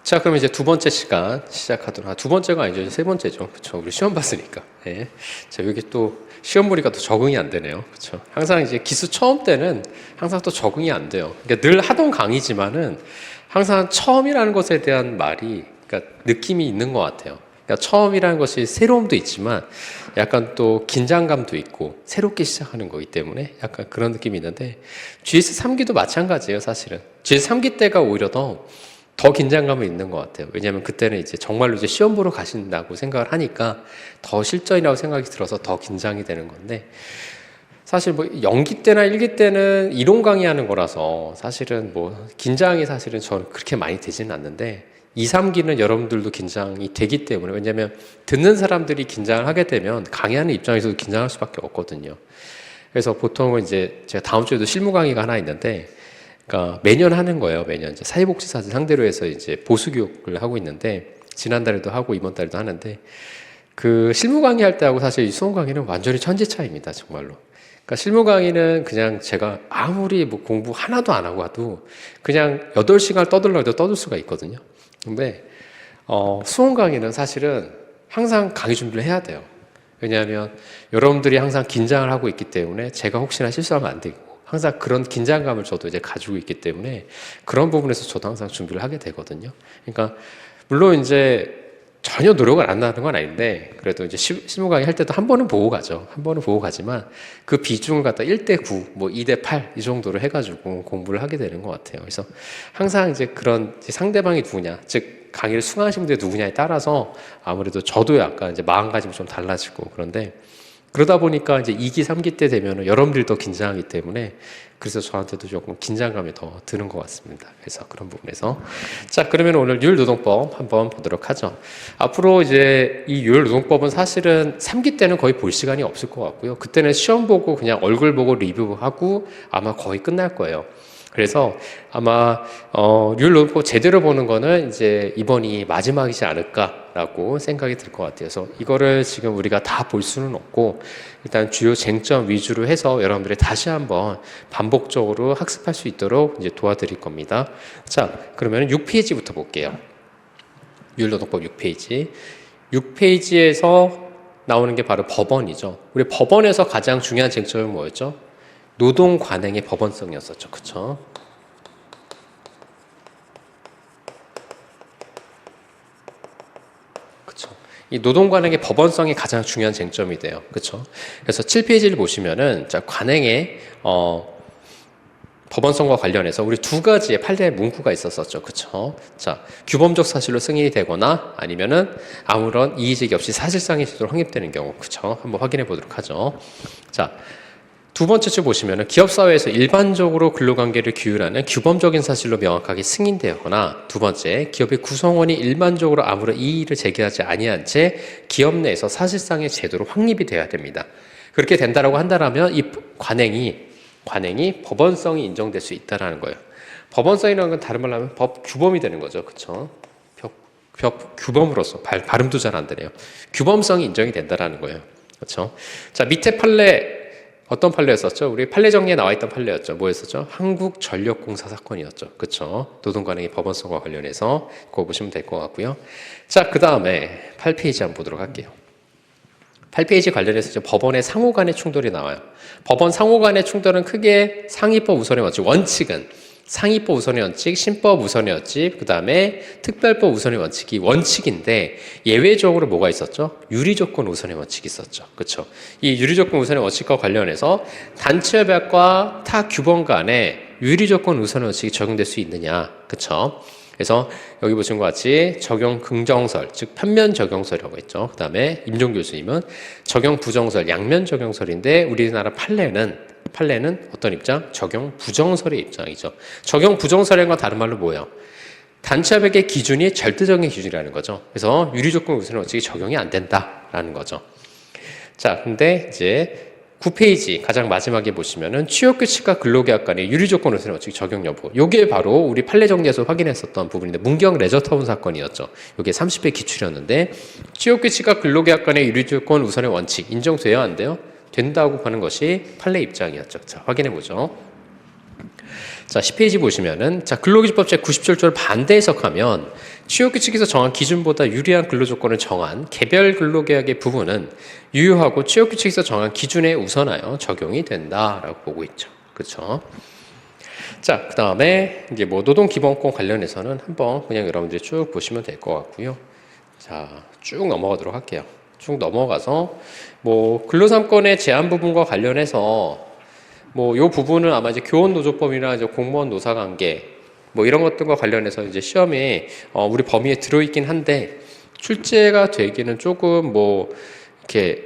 자, 그럼 이제 두 번째 시간 시작하도록. 두 번째가 아니죠. 이제 세 번째죠. 그렇죠. 우리 시험 봤으니까. 예. 자, 여기 또 시험 보니까 또 적응이 안 되네요. 그렇죠. 항상 이제 기수 처음 때는 항상 또 적응이 안 돼요. 그러니까 늘 하던 강의지만은 항상 처음이라는 것에 대한 말이, 그러니까 느낌이 있는 것 같아요. 그러니까 처음이라는 것이 새로움도 있지만 약간 또 긴장감도 있고 새롭게 시작하는 거기 때문에 약간 그런 느낌이 있는데, GS 3기도 마찬가지예요. 사실은 GS 3기 때가 오히려 더 긴장감이 있는 것 같아요. 왜냐하면 그때는 이제 정말로 이제 시험 보러 가신다고 생각을 하니까 더 실전이라고 생각이 들어서 더 긴장이 되는 건데, 사실 뭐 연기 때나 일기 때는 이론 강의하는 거라서 사실은 뭐 긴장이 사실은 저는 그렇게 많이 되지는 않는데, 2, 3기는 여러분들도 긴장이 되기 때문에, 왜냐하면 듣는 사람들이 긴장을 하게 되면 강의하는 입장에서도 긴장할 수밖에 없거든요. 그래서 보통은 이제 제가 다음 주에도 실무 강의가 하나 있는데, 그러니까 매년 하는 거예요. 매년 이제 사회복지사들 상대로 해서 이제 보수 교육을 하고 있는데, 지난달에도 하고 이번 달에도 하는데, 그 실무 강의할 때하고 사실 이 수험 강의는 완전히 천지 차이입니다. 정말로. 그러니까 실무 강의는 그냥 제가 아무리 뭐 공부 하나도 안 하고 와도 그냥 8시간을 떠들려고 해도 떠들 수가 있거든요. 근데 수험 강의는 사실은 항상 강의 준비를 해야 돼요. 왜냐하면 여러분들이 항상 긴장을 하고 있기 때문에 제가 혹시나 실수하면 안 되고, 항상 그런 긴장감을 저도 이제 가지고 있기 때문에 그런 부분에서 저도 항상 준비를 하게 되거든요. 그러니까 물론 이제 전혀 노력을 안 하는 건 아닌데, 그래도 이제 실무 강의 할 때도 한 번은 보고 가죠. 한 번은 보고 가지만 그 비중을 갖다 1대9, 뭐 2대8 이 정도로 해가지고 공부를 하게 되는 것 같아요. 그래서 항상 이제 그런 이제 상대방이 누구냐, 즉 강의를 수강하신 분들이 누구냐에 따라서 아무래도 저도 약간 이제 마음가짐이 좀 달라지고, 그런데 그러다 보니까 이제 2기, 3기 때 되면은 여러분들이 더 긴장하기 때문에 그래서 저한테도 조금 긴장감이 더 드는 것 같습니다. 그래서 그런 부분에서. 자, 그러면 오늘 유율노동법 한번 보도록 하죠. 앞으로 이제 이 유율노동법은 사실은 3기 때는 거의 볼 시간이 없을 것 같고요. 그때는 시험 보고 그냥 얼굴 보고 리뷰하고 아마 거의 끝날 거예요. 그래서 아마 유율노동법 제대로 보는 거는 이제 이번이 마지막이지 않을까라고 생각이 들 것 같아요. 그래서 이거를 지금 우리가 다 볼 수는 없고 일단 주요 쟁점 위주로 해서 여러분들이 다시 한번 반복적으로 학습할 수 있도록 이제 도와드릴 겁니다. 자, 그러면 6페이지부터 볼게요. 유율노동법 6페이지. 6페이지에서 나오는 게 바로 법원이죠. 우리 법원에서 가장 중요한 쟁점이 뭐였죠? 노동 관행의 법원성이었었죠. 그쵸? 그쵸? 이 노동 관행의 법원성이 가장 중요한 쟁점이 돼요. 그쵸? 그래서 7페이지를 보시면은, 자, 관행의, 법원성과 관련해서 우리 두 가지의 판례 문구가 있었었죠. 그쵸? 자, 규범적 사실로 승인이 되거나 아니면은 아무런 이의제기 없이 사실상의 제도로 확립되는 경우. 그쵸? 한번 확인해 보도록 하죠. 자, 두 번째 줄 보시면은 기업사회에서 일반적으로 근로관계를 규율하는 규범적인 사실로 명확하게 승인되거나, 두 번째, 기업의 구성원이 일반적으로 아무런 이의를 제기하지 아니한 채 기업 내에서 사실상의 제도로 확립이 돼야 됩니다. 그렇게 된다라고 한다면 이 관행이 법원성이 인정될 수 있다라는 거예요. 법원성이라는 건 다른 말로 하면 법 규범이 되는 거죠. 그렇죠? 규범으로서 발음도 잘 안 되네요. 규범성이 인정이 된다라는 거예요. 그렇죠? 자, 밑에 판례 어떤 판례였었죠? 우리 판례 정리에 나와 있던 판례였죠. 뭐였었죠? 한국전력공사 사건이었죠. 그렇죠? 노동관행의 법원성과 관련해서 그거 보시면 될 것 같고요. 자, 그 다음에 8페이지 한번 보도록 할게요. 8페이지 관련해서 이제 법원의 상호 간의 충돌이 나와요. 법원 상호 간의 충돌은 크게 상위법 우선의 원칙은 상위법 우선의 원칙, 신법 우선의 원칙, 그 다음에 특별법 우선의 원칙이 원칙인데, 예외적으로 뭐가 있었죠? 유리조건 우선의 원칙이 있었죠. 그렇죠? 이 유리조건 우선의 원칙과 관련해서 단체협약과 타 규범 간에 유리조건 우선의 원칙이 적용될 수 있느냐. 그렇죠? 그래서 여기 보신 것 같이 적용 긍정설, 즉 편면 적용설이라고 했죠. 그 다음에 임종 교수님은 적용 부정설, 양면 적용설인데, 우리나라 판례는 어떤 입장? 적용 부정설의 입장이죠. 적용 부정설이라는 건 다른 말로 뭐예요? 단체협약의 기준이 절대적인 기준이라는 거죠. 그래서 유리조건 우선의 원칙이 적용이 안 된다라는 거죠. 자, 근데 이제 9페이지 가장 마지막에 보시면은 취업규칙과 근로계약 간의 유리조건 우선의 원칙 적용 여부. 요게 바로 우리 판례 정리에서 확인했었던 부분인데, 문경 레저타운 사건이었죠. 요게 30회 기출이었는데, 취업규칙과 근로계약 간의 유리조건 우선의 원칙 인정돼야 안 돼요? 된다고 하는 것이 판례 입장이었죠. 자, 확인해 보죠. 자, 10페이지 보시면은 자, 근로기준법 제97조를 반대 해석하면 취업규 측에서 정한 기준보다 유리한 근로조건을 정한 개별 근로계약의 부분은 유효하고 취업규 측에서 정한 기준에 우선하여 적용이 된다라고 보고 있죠. 그렇죠? 자, 그다음에 이제 뭐 노동기본권 관련해서는 한번 그냥 여러분들이 쭉 보시면 될 것 같고요. 자, 쭉 넘어가도록 할게요. 쭉 넘어가서 뭐 근로삼권의 제한 부분과 관련해서 뭐 요 부분은 아마 이제 교원노조법이나 이제 공무원 노사관계 뭐 이런 것들과 관련해서 이제 시험에 우리 범위에 들어있긴 한데 출제가 되기는 조금 뭐 이렇게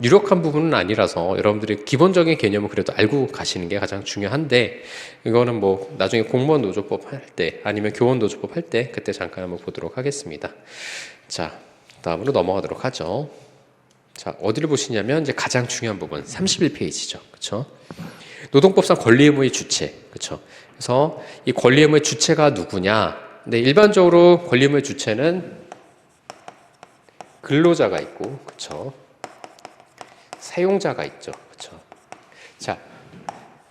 유력한 부분은 아니라서 여러분들이 기본적인 개념을 그래도 알고 가시는 게 가장 중요한데 이거는 뭐 나중에 공무원 노조법 할 때 아니면 교원 노조법 할 때 그때 잠깐 한번 보도록 하겠습니다. 자, 다음으로 넘어가도록 하죠. 자, 어디를 보시냐면 이제 가장 중요한 부분 31페이지죠. 그렇죠? 노동법상 권리 의무의 주체. 그렇죠? 그래서 이 권리 의무의 주체가 누구냐? 근데 일반적으로 권리 의무의 주체는 근로자가 있고 그렇죠? 사용자가 있죠. 그렇죠? 자,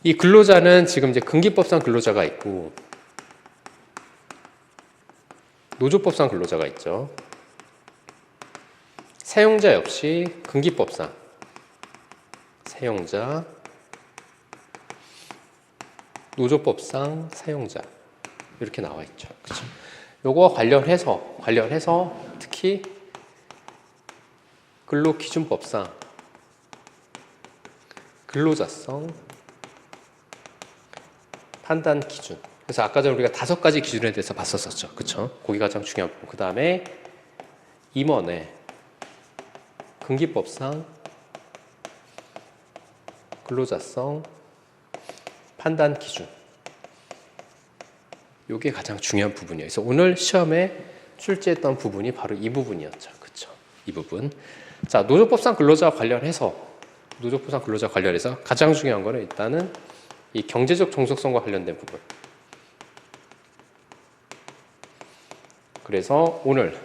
이 근로자는 지금 이제 근기법상 근로자가 있고 노조법상 근로자가 있죠. 사용자 역시 근기법상 사용자, 노조법상 사용자 이렇게 나와 있죠. 그렇죠? 요거와 관련해서 특히 근로기준법상 근로자성 판단 기준. 그래서 아까 전에 우리가 5가지 기준에 대해서 봤었었죠. 그렇죠? 거기 가장 중요한 부분. 그다음에 임원의 근기법상 근로자성 판단 기준. 이게 가장 중요한 부분이에요. 그래서 오늘 시험에 출제했던 부분이 바로 이 부분이었죠. 그렇죠? 이 부분. 자, 노조법상 근로자와 관련해서 가장 중요한 거는 일단은 이 경제적 종속성과 관련된 부분. 그래서 오늘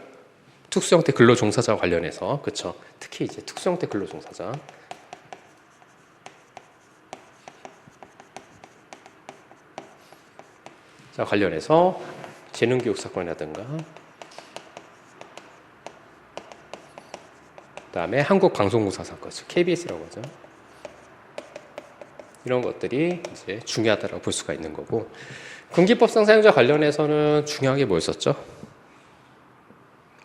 특수형태 근로종사자와 관련해서 그렇죠? 특히 이제 특수형태 근로종사자 자 관련해서 재능교육 사건이라든가 그다음에 한국방송공사 사건, KBS라고 하죠. 이런 것들이 이제 중요하다고 볼 수가 있는 거고 근기법상 사용자 관련해서는 중요한 게 뭐였었죠?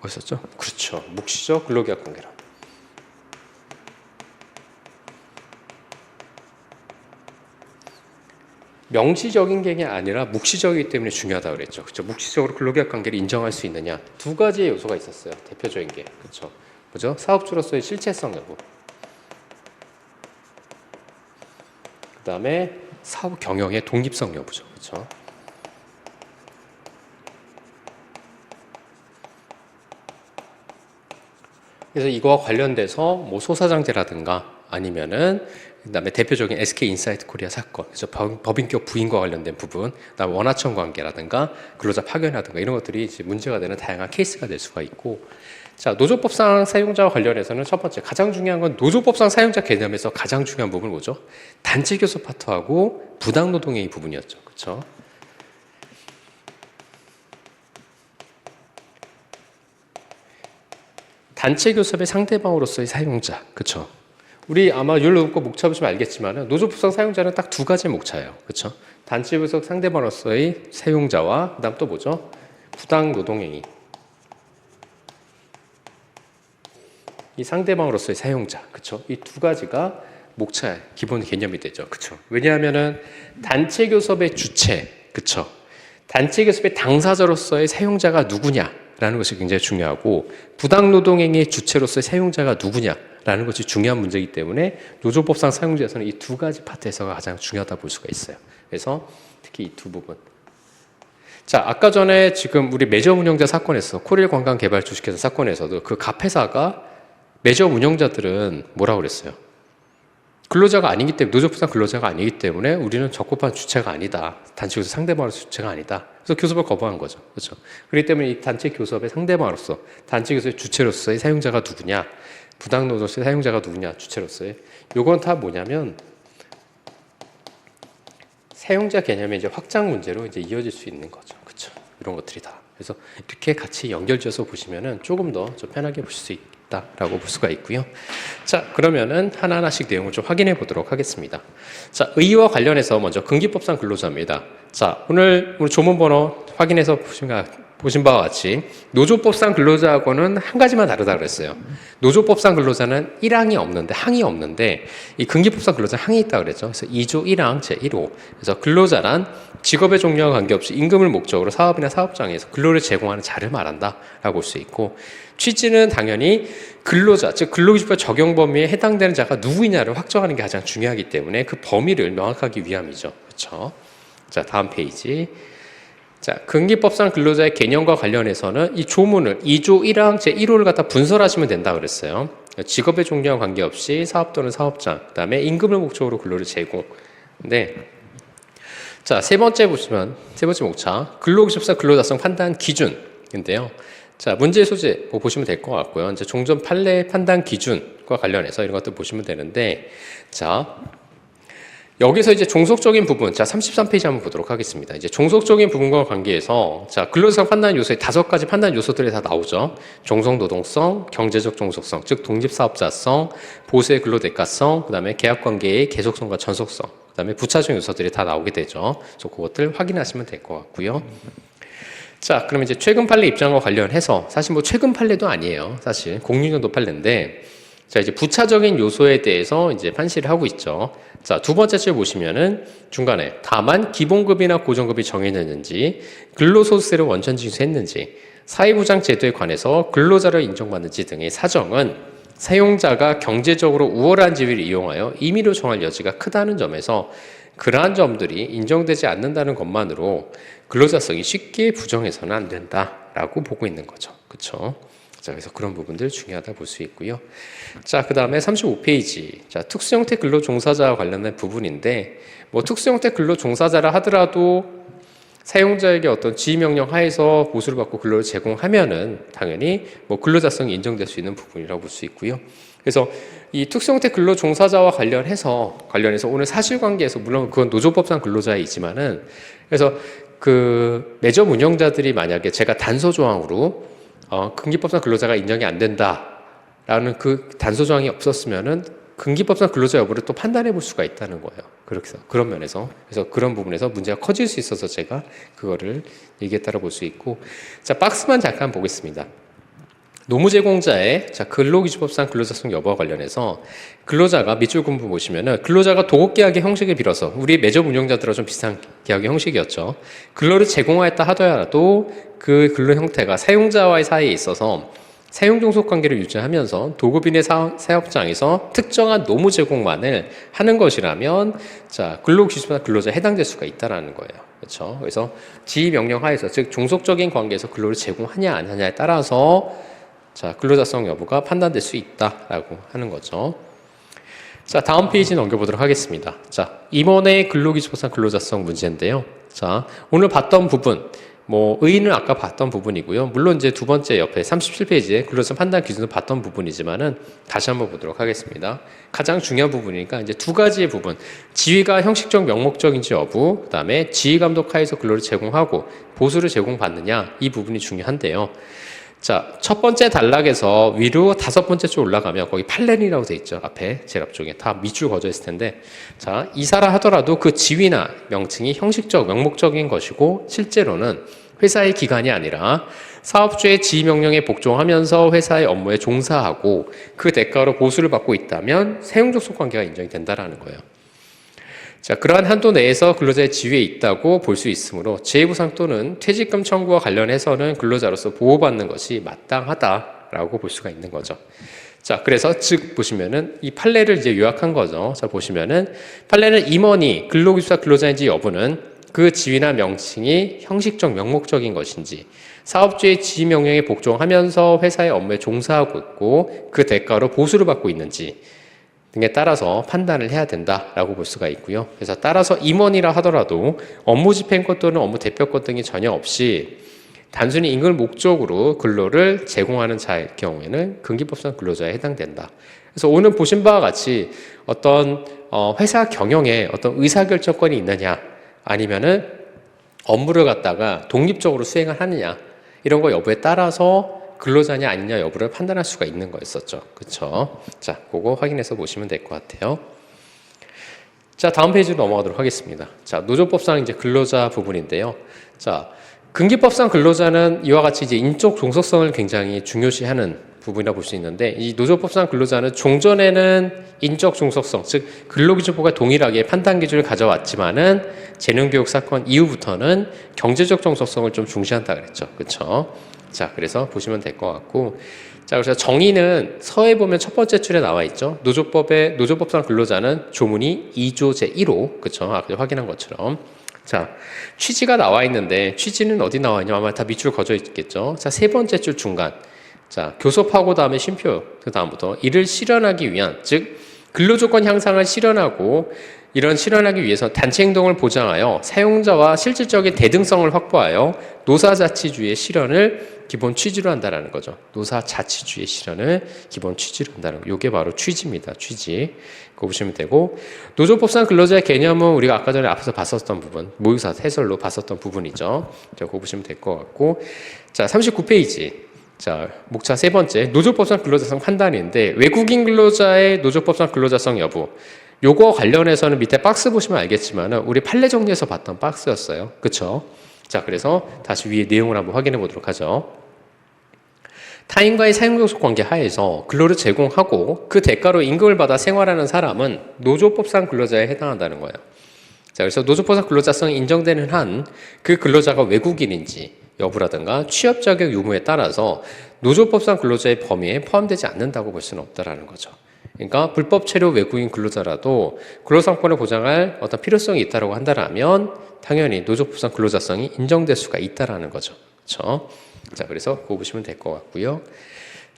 그렇죠. 묵시적 근로계약 관계란. 명시적인 게 아니라 묵시적이기 때문에 중요하다고 그랬죠. 그렇죠. 묵시적으로 근로계약 관계를 인정할 수 있느냐. 2가지의 요소가 있었어요. 대표적인 게. 그렇죠. 뭐죠? 사업주로서의 실체성 여부. 그다음에 사업 경영의 독립성 여부죠. 그렇죠. 그래서 이거와 관련돼서 뭐 소사장제라든가 아니면은 그다음에 대표적인 SK인사이트 코리아 사건, 그래서 법인격 부인과 관련된 부분, 그다음에 원하청 관계라든가 근로자 파견이라든가 이런 것들이 이제 문제가 되는 다양한 케이스가 될 수가 있고, 자 노조법상 사용자와 관련해서는 첫 번째 가장 중요한 건 노조법상 사용자 개념에서 가장 중요한 부분은 뭐죠? 단체 교섭 파트하고 부당 노동의 부분이었죠, 그렇죠? 단체 교섭의 상대방으로서의 사용자, 그렇죠? 우리 아마 율로과 목차 보시면 알겠지만 노조법상 사용자는 딱 2가지 목차예요, 그렇죠? 단체 교섭 상대방으로서의 사용자와 그다음 또 뭐죠? 부당 노동행위. 이 상대방으로서의 사용자, 그렇죠? 이 2가지가 목차의 기본 개념이 되죠, 그렇죠? 왜냐하면은 단체 교섭의 주체, 그렇죠? 단체 교섭의 당사자로서의 사용자가 누구냐라는 것이 굉장히 중요하고 부당 노동행위의 주체로서의 사용자가 누구냐라는 것이 중요한 문제이기 때문에 노조법상 사용자에서는 이 2가지 파트에서가 가장 중요하다 볼 수가 있어요. 그래서 특히 이 2 부분. 자, 아까 전에 지금 우리 매점 운영자 사건에서 코리아 관광 개발 주식회사 사건에서도 그 갑회사가 매점 운영자들은 뭐라고 그랬어요? 근로자가 아니기 때문에, 노조법상 근로자가 아니기 때문에 우리는 적법한 주체가 아니다. 단체 교섭 상대방으로서 주체가 아니다. 그래서 교섭을 거부한 거죠. 그렇죠? 그렇기 때문에 이 단체 교섭의 상대방으로서, 단체 교섭의 주체로서의 사용자가 누구냐, 부당 노동의 사용자가 누구냐, 주체로서의. 요건 다 뭐냐면 사용자 개념의 이제 확장 문제로 이제 이어질 수 있는 거죠. 그렇죠? 이런 것들이 다. 그래서 이렇게 같이 연결지어서 보시면은 조금 더 좀 편하게 보실 수 있다라고 볼 수가 있고요. 자, 그러면은 하나하나씩 내용을 좀 확인해 보도록 하겠습니다. 자, 의의와 관련해서 먼저 근기법상 근로자입니다. 자, 오늘 조문 번호 확인해서 보신 바와 같이 노조법상 근로자하고는 한 가지만 다르다 그랬어요. 노조법상 근로자는 1항이 없는데, 항이 없는데, 이 근기법상 근로자 항이 있다 그랬죠. 그래서 2조 1항 제1호. 그래서 근로자란 직업의 종류와 관계없이 임금을 목적으로 사업이나 사업장에서 근로를 제공하는 자를 말한다라고 볼 수 있고, 취지는 당연히 근로자, 즉 근로기준법 적용 범위에 해당되는 자가 누구이냐를 확정하는 게 가장 중요하기 때문에 그 범위를 명확하기 위함이죠. 그렇죠? 자, 다음 페이지. 자, 근기법상 근로자의 개념과 관련해서는 이 조문을 2조 1항 제1호를 갖다 분설하시면 된다 그랬어요. 직업의 종류와 관계없이 사업 또는 사업장, 그 다음에 임금을 목적으로 근로를 제공. 근데 자, 세 번째 목차 근로기준법상 근로자성 판단 기준인데요. 자, 문제 소재 보시면 될 것 같고요. 이제 종전 판례 판단 기준과 관련해서 이런 것들 보시면 되는데, 자, 여기서 이제 종속적인 부분, 자, 33페이지 한번 보도록 하겠습니다. 이제 종속적인 부분과 관계해서, 자, 근로자성 판단 요소의 5가지 판단 요소들이 다 나오죠. 종속 노동성, 경제적 종속성, 즉 독립사업자성, 보수의 근로대가성, 그 다음에 계약관계의 계속성과 전속성, 그 다음에 부차적 요소들이 다 나오게 되죠. 그래서 그것들 확인하시면 될 것 같고요. 자, 그러면 이제 최근 판례 입장과 관련해서, 사실 뭐 최근 판례도 아니에요. 사실 06년도 판례인데, 자, 이제 부차적인 요소에 대해서 이제 판시를 하고 있죠. 자, 두 번째 줄 보시면은 중간에 다만 기본급이나 고정급이 정해졌는지, 근로소득세를 원천 징수했는지, 사회보장 제도에 관해서 근로자를 인정받는지 등의 사정은 사용자가 경제적으로 우월한 지위를 이용하여 임의로 정할 여지가 크다는 점에서 그러한 점들이 인정되지 않는다는 것만으로 근로자성이 쉽게 부정해서는 안 된다라고 보고 있는 거죠. 그렇죠? 자, 그래서 그런 부분들 중요하다 볼 수 있고요. 자, 그 다음에 35페이지. 자, 특수형태 근로 종사자와 관련된 부분인데, 뭐 특수형태 근로 종사자라 하더라도 사용자에게 어떤 지휘명령 하에서 보수를 받고 근로를 제공하면은 당연히 뭐 근로자성이 인정될 수 있는 부분이라고 볼 수 있고요. 그래서 이 특수형태 근로 종사자와 관련해서 오늘 사실관계에서 물론 그건 노조법상 근로자이지만은 그래서 그 매점 운영자들이 만약에 제가 단서 조항으로 근기법상 근로자가 인정이 안 된다라는 그 단서 조항이 없었으면은 근기법상 근로자 여부를 또 판단해 볼 수가 있다는 거예요. 그래서 그런 면에서 그래서 그런 부분에서 문제가 커질 수 있어서 제가 그거를 얘기했다고 볼 수 있고, 자, 박스만 잠깐 보겠습니다. 노무 제공자의 근로기준법상 근로자성 여부와 관련해서 근로자가 밑줄 군부 보시면은 근로자가 도급계약의 형식을 빌어서 우리 매점 운영자들과 좀 비슷한 계약의 형식이었죠. 근로를 제공하였다 하더라도 그 근로 형태가 사용자와의 사이에 있어서 사용종속 관계를 유지하면서 도급인의 사업장에서 특정한 노무 제공만을 하는 것이라면 자, 근로기준법상 근로자에 해당될 수가 있다라는 거예요. 그렇죠? 그래서 지휘 명령 하에서 즉 종속적인 관계에서 근로를 제공하냐 안 하냐에 따라서 자, 근로자성 여부가 판단될 수 있다라고 하는 거죠. 자, 다음 페이지 넘겨보도록 하겠습니다. 자, 임원의 근로기준법상 근로자성 문제인데요. 자, 오늘 봤던 부분, 의의는 아까 봤던 부분이고요. 물론 이제 두 번째 옆에 37페이지에 근로자성 판단 기준도 봤던 부분이지만은 다시 한번 보도록 하겠습니다. 가장 중요한 부분이니까 이제 두 가지의 부분, 지위가 형식적 명목적인지 여부, 그 다음에 지휘 감독 하에서 근로를 제공하고 보수를 제공받느냐, 이 부분이 중요한데요. 자, 첫 번째 단락에서 위로 5번째 줄 올라가면 거기 판례이라고 돼 있죠. 앞에 제일 앞쪽에 다 밑줄 그어져 있을 텐데, 자, 이사라 하더라도 그 지위나 명칭이 형식적, 명목적인 것이고 실제로는 회사의 기관이 아니라 사업주의 지휘 명령에 복종하면서 회사의 업무에 종사하고 그 대가로 보수를 받고 있다면 사용족속 관계가 인정이 된다라는 거예요. 자, 그러한 한도 내에서 근로자의 지위에 있다고 볼 수 있으므로 재해보상 또는 퇴직금 청구와 관련해서는 근로자로서 보호받는 것이 마땅하다라고 볼 수가 있는 거죠. 자, 그래서 즉 보시면은 이 판례를 이제 요약한 거죠. 자, 보시면은 판례는 임원이 근로기준법 근로자인지 여부는 그 지위나 명칭이 형식적 명목적인 것인지 사업주의 지휘 명령에 복종하면서 회사의 업무에 종사하고 있고 그 대가로 보수를 받고 있는지 등에 따라서 판단을 해야 된다라고 볼 수가 있고요. 그래서 따라서 임원이라 하더라도 업무 집행권 또는 업무 대표권 등이 전혀 없이 단순히 임금을 목적으로 근로를 제공하는 자의 경우에는 근기법상 근로자에 해당된다. 그래서 오늘 보신 바와 같이 어떤 회사 경영에 어떤 의사결정권이 있느냐 아니면은 업무를 갖다가 독립적으로 수행을 하느냐 이런 거 여부에 따라서 근로자냐 아니냐 여부를 판단할 수가 있는 거였었죠. 그렇죠? 자, 그거 확인해서 보시면 될 것 같아요. 자, 다음 페이지로 넘어가도록 하겠습니다. 자, 노조법상 이제 근로자 부분인데요. 자, 근기법상 근로자는 이와 같이 이제 인적 종속성을 굉장히 중요시하는 부분이라 볼 수 있는데, 이 노조법상 근로자는 종전에는 인적 종속성, 즉 근로기준법과 동일하게 판단 기준을 가져왔지만은 재능교육 사건 이후부터는 경제적 종속성을 좀 중시한다 그랬죠. 그렇죠? 자, 그래서 보시면 될 것 같고, 자, 그래서 정의는 서에 보면 첫 번째 줄에 나와 있죠. 노조법상 근로자는 조문이 2조 제1호, 그렇죠? 아까 확인한 것처럼. 자, 취지가 나와 있는데 취지는 어디 나와 있냐? 아마 다 밑줄 그어져 있겠죠. 자, 세 번째 줄 중간. 자, 교섭하고 다음에 쉼표, 그 다음부터 이를 실현하기 위한, 즉 근로조건 향상을 실현하고 이런 실현하기 위해서 단체 행동을 보장하여 사용자와 실질적인 대등성을 확보하여 노사자치주의 실현을 기본 취지로 한다라는 거죠. 노사자치주의 실현을 기본 취지로 한다는 거. 이게 바로 취지입니다. 취지. 그거 보시면 되고, 노조법상 근로자의 개념은 우리가 아까 전에 앞에서 봤었던 부분, 모의사 해설로 봤었던 부분이죠. 자, 그거 보시면 될 것 같고, 자, 39페이지. 자, 목차 세 번째, 노조법상 근로자성 판단인데, 외국인 근로자의 노조법상 근로자성 여부. 요거 관련해서는 밑에 박스 보시면 알겠지만 우리 판례 정리에서 봤던 박스였어요. 그쵸? 자, 그래서 다시 위에 내용을 한번 확인해 보도록 하죠. 타인과의 사용종속 관계 하에서 근로를 제공하고 그 대가로 임금을 받아 생활하는 사람은 노조법상 근로자에 해당한다는 거예요. 자, 그래서 노조법상 근로자성이 인정되는 한 그 근로자가 외국인인지 여부라든가 취업 자격 유무에 따라서 노조법상 근로자의 범위에 포함되지 않는다고 볼 수는 없다라는 거죠. 그러니까 불법 체류 외국인 근로자라도 근로상권을 보장할 어떤 필요성이 있다고 한다면 당연히 노조법상 근로자성이 인정될 수가 있다라는 거죠. 그렇죠? 자, 그래서 그거 보시면 될 것 같고요.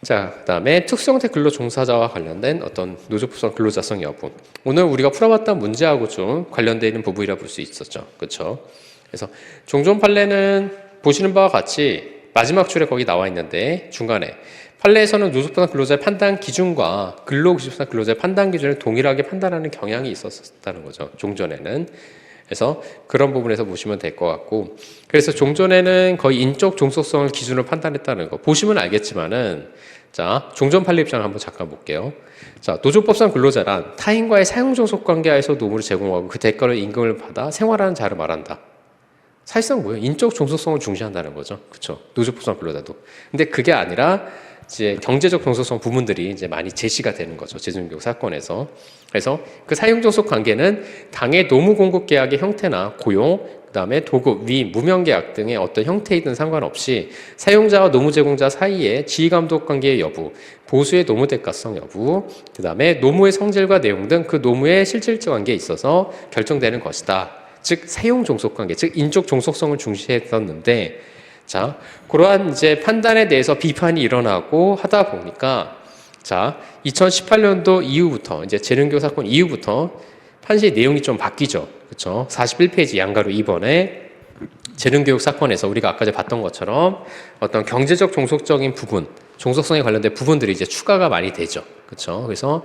자, 그다음에 특수형태 근로 종사자와 관련된 어떤 노조법상 근로자성 여부. 오늘 우리가 풀어봤던 문제하고 좀 관련되어 있는 부분이라 볼 수 있었죠. 그렇죠? 그래서 종전 판례는 보시는 바와 같이 마지막 줄에 거기 나와 있는데 중간에 판례에서는 노조법상 근로자의 판단 기준과 근로기준법상 근로자의 판단 기준을 동일하게 판단하는 경향이 있었다는 거죠. 종전에는. 그래서 그런 부분에서 보시면 될 것 같고, 그래서 종전에는 거의 인적 종속성을 기준으로 판단했다는 거 보시면 알겠지만은, 자, 종전 판례 입장을 한번 잠깐 볼게요. 자, 노조법상 근로자란 타인과의 사용 종속 관계하에서 노무를 제공하고 그 대가로 임금을 받아 생활하는 자를 말한다. 사실상 뭐예요? 인적 종속성을 중시한다는 거죠. 그렇죠? 노조법상 근로자도. 근데 그게 아니라 이제 경제적 종속성 부분들이 이제 많이 제시가 되는 거죠. 재정교육 사건에서. 그래서 그 사용 종속 관계는 당의 노무 공급 계약의 형태나 고용, 그다음에 도급, 위, 무명 계약 등의 어떤 형태이든 상관없이 사용자와 노무 제공자 사이의 지휘 감독 관계의 여부, 보수의 노무 대가성 여부, 그다음에 노무의 성질과 내용 등 그 노무의 실질적 관계에 있어서 결정되는 것이다. 즉 사용 종속 관계, 즉 인적 종속성을 중시했었는데, 자, 그러한 이제 판단에 대해서 비판이 일어나고 하다 보니까, 자, 2018년도 이후부터, 이제 재능교육 사건 이후부터 판시 내용이 좀 바뀌죠. 그렇죠? 41페이지 양가로 2번에 재능교육 사건에서 우리가 아까 전에 봤던 것처럼 어떤 경제적 종속적인 부분, 종속성에 관련된 부분들이 이제 추가가 많이 되죠. 그렇죠? 그래서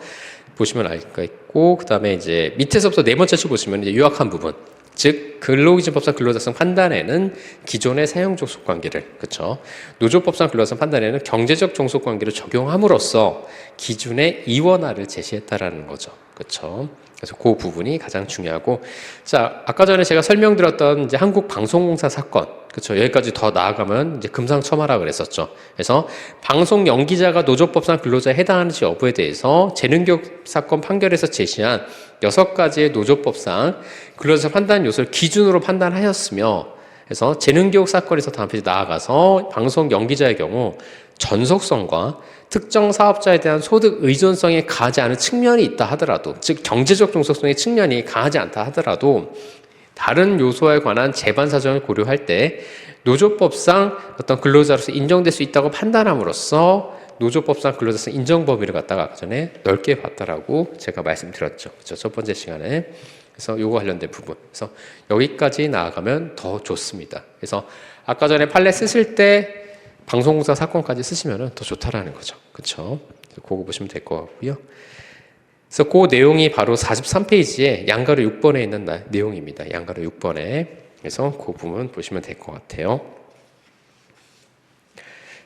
보시면 알 수 있고, 그 다음에 이제 밑에서부터 네 번째 줄 보시면 이제 요약한 부분. 즉 근로기준법상 근로자성 판단에는 기존의 사용 종속 관계를, 그렇죠? 노조법상 근로자성 판단에는 경제적 종속 관계를 적용함으로써 기준의 이원화를 제시했다라는 거죠. 그렇죠? 그래서 그 부분이 가장 중요하고, 자, 아까 전에 제가 설명드렸던 이제 한국방송공사 사건, 그렇죠? 여기까지 더 나아가면 이제 금상첨화라 그랬었죠. 그래서 방송 연기자가 노조법상 근로자에 해당하는지 여부에 대해서 재능교육 사건 판결에서 제시한 6가지의 노조법상 근로자 판단 요소를 기준으로 판단하였으며, 그래서 재능교육 사건에서 다음 페이지 나아가서 방송 연기자의 경우 전속성과 특정 사업자에 대한 소득 의존성이 강하지 않은 측면이 있다 하더라도, 즉 경제적 종속성의 측면이 강하지 않다 하더라도 다른 요소에 관한 재반 사정을 고려할 때 노조법상 어떤 근로자로서 인정될 수 있다고 판단함으로써 노조법상 근로자성 인정 범위를 갖다가 아까 전에 넓게 봤다라고 제가 말씀드렸죠. 그렇죠? 첫 번째 시간에. 그래서 요거 관련된 부분. 그래서 여기까지 나아가면 더 좋습니다. 그래서 아까 전에 판례 쓰실 때 방송공사 사건까지 쓰시면 더 좋다라는 거죠. 그렇죠? 그거 보시면 될 것 같고요. 그래서 그 내용이 바로 43페이지에 양가로 6번에 있는 내용입니다. 양가로 6번에. 그래서 그 부분 보시면 될 것 같아요.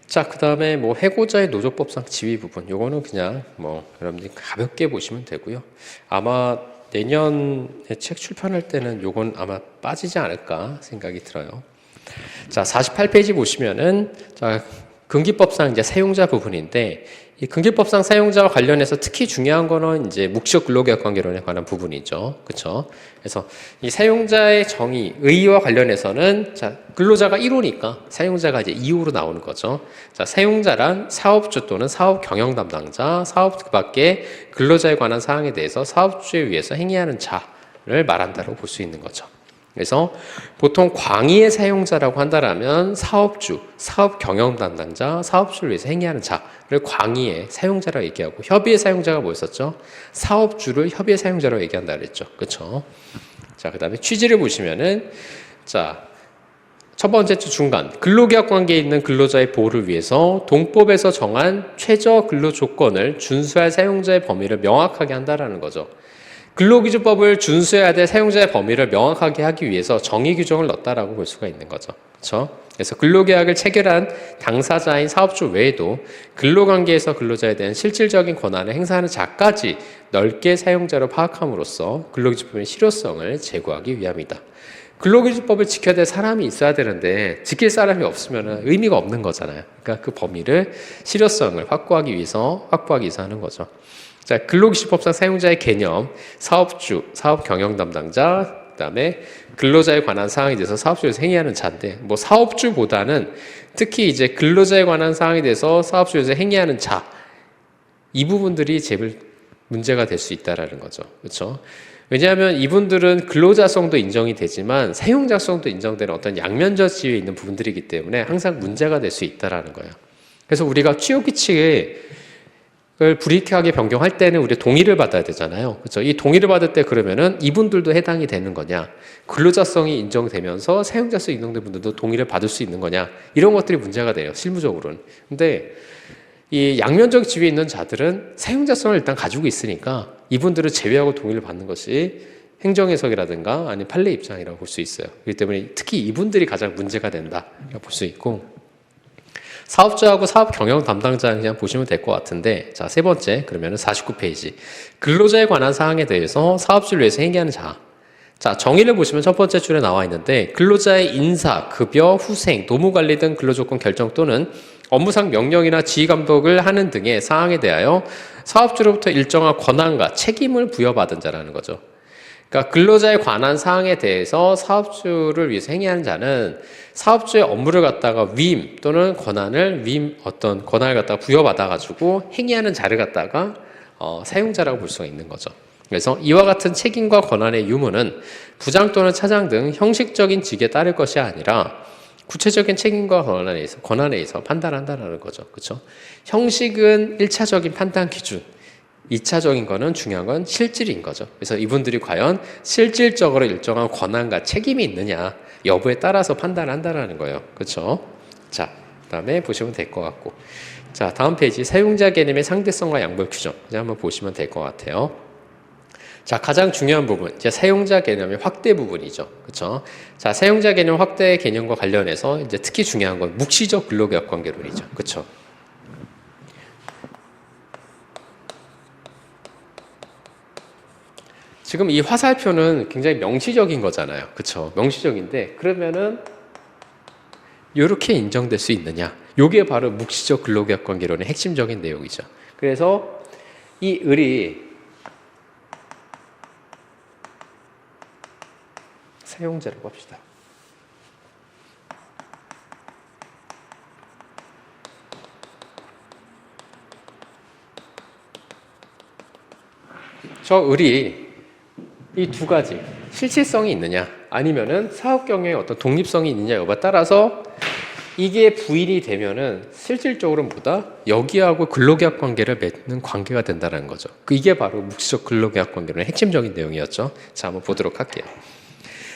자, 그 다음에 뭐 해고자의 노조법상 지위 부분. 요거는 그냥 뭐 여러분들이 가볍게 보시면 되고요. 아마 내년에 책 출판할 때는 요건 아마 빠지지 않을까 생각이 들어요. 자, 48페이지 보시면은, 자, 금기법상 이제 사용자 부분인데, 이 금기법상 사용자와 관련해서 특히 중요한 거는 이제 묵시적 근로계약 관계론에 관한 부분이죠. 그쵸? 그래서 이 사용자의 정의, 의의와 관련해서는, 자, 근로자가 1호니까 사용자가 이제 2호로 나오는 거죠. 자, 사용자란 사업주 또는 사업 경영 담당자, 사업 그 밖에 근로자에 관한 사항에 대해서 사업주에 의해서 행위하는 자를 말한다고 볼 수 있는 거죠. 그래서 보통 광의의 사용자라고 한다라면 사업주, 사업 경영 담당자, 사업주를 위해서 행위하는 자를 광의의 사용자라고 얘기하고, 협의의 사용자가 뭐였었죠? 사업주를 협의의 사용자라고 얘기한다 그랬죠. 그렇죠? 자, 그다음에 취지를 보시면은, 자, 첫 번째 주 중간, 근로계약 관계에 있는 근로자의 보호를 위해서 동법에서 정한 최저 근로 조건을 준수할 사용자의 범위를 명확하게 한다라는 거죠. 근로기준법을 준수해야 될 사용자의 범위를 명확하게 하기 위해서 정의 규정을 넣었다라고 볼 수가 있는 거죠. 그렇죠? 그래서 근로계약을 체결한 당사자인 사업주 외에도 근로관계에서 근로자에 대한 실질적인 권한을 행사하는 자까지 넓게 사용자로 파악함으로써 근로기준법의 실효성을 제고하기 위함이다. 근로기준법을 지켜야 될 사람이 있어야 되는데 지킬 사람이 없으면 의미가 없는 거잖아요. 그러니까 그 범위를 실효성을 확보하기 위해서 하는 거죠. 자, 근로기준법상 사용자의 개념, 사업주, 사업 경영 담당자, 그다음에 근로자에 관한 사항에 대해서 사업주에서 행위하는 자인데, 뭐 사업주보다는 특히 이제 근로자에 관한 사항에 대해서 사업주에서 행위하는 자, 이 부분들이 제일 문제가 될 수 있다라는 거죠. 그렇죠? 왜냐하면 이분들은 근로자성도 인정이 되지만 사용자성도 인정되는 어떤 양면적 지위에 있는 부분들이기 때문에 항상 문제가 될 수 있다라는 거예요. 그래서 우리가 취업규칙을 불이익하게 변경할 때는 우리 동의를 받아야 되잖아요. 그렇죠? 이 동의를 받을 때 그러면은 이분들도 해당이 되는 거냐? 근로자성이 인정되면서 사용자성 인정된 분들도 동의를 받을 수 있는 거냐? 이런 것들이 문제가 돼요. 실무적으로는. 근데 이 양면적 지위에 있는 자들은 사용자성을 일단 가지고 있으니까 이분들을 제외하고 동의를 받는 것이 행정해석이라든가 아니면 판례 입장이라고 볼 수 있어요. 그렇기 때문에 특히 이분들이 가장 문제가 된다 볼 수 있고, 사업자하고 사업 경영 담당자 그냥 보시면 될 것 같은데, 자, 세 번째, 그러면은 49페이지. 근로자에 관한 사항에 대해서 사업주를 위해서 행위하는 자. 자, 정의를 보시면 첫 번째 줄에 나와 있는데, 근로자의 인사, 급여, 후생, 노무관리 등 근로조건 결정 또는 업무상 명령이나 지휘감독을 하는 등의 사항에 대하여 사업주로부터 일정한 권한과 책임을 부여받은 자라는 거죠. 그러니까 근로자에 관한 사항에 대해서 사업주를 위해서 행위하는 자는 사업주의 업무를 갖다가 위임 또는 어떤 권한을 갖다가 부여받아가지고 행위하는 자를 갖다가 사용자라고 볼 수가 있는 거죠. 그래서 이와 같은 책임과 권한의 유무는 부장 또는 차장 등 형식적인 직에 따를 것이 아니라 구체적인 책임과 권한에 의해서 판단한다는 거죠. 그렇죠? 형식은 1차적인 판단 기준, 2차적인 거는 중요한 건 실질인 거죠. 그래서 이분들이 과연 실질적으로 일정한 권한과 책임이 있느냐 여부에 따라서 판단한다는 거예요. 그렇죠? 자, 그다음에 보시면 될 것 같고, 자, 다음 페이지 사용자 개념의 상대성과 양벌 규정 이제 한번 보시면 될 것 같아요. 자, 가장 중요한 부분, 이제 사용자 개념의 확대 부분이죠. 그렇죠? 자, 사용자 개념 확대 개념과 관련해서 이제 특히 중요한 건 묵시적 근로계약 관계론이죠. 그렇죠? 지금 이 화살표는 굉장히 명시적인 거잖아요. 그렇죠? 명시적인데 그러면은 이렇게 인정될 수 있느냐? 이게 바로 묵시적 근로계약 관계론의 핵심적인 내용이죠. 그래서 이 을이 사용자라고 합시다. 저 을이 이 두 가지 실질성이 있느냐 아니면은 사업 경영의 어떤 독립성이 있느냐 여부에 따라서 이게 부인이 되면은 실질적으로 보다 여기하고 근로계약 관계를 맺는 관계가 된다는 거죠. 이게 바로 묵시적 근로계약 관계론의 핵심적인 내용이었죠. 자, 한번 보도록 할게요.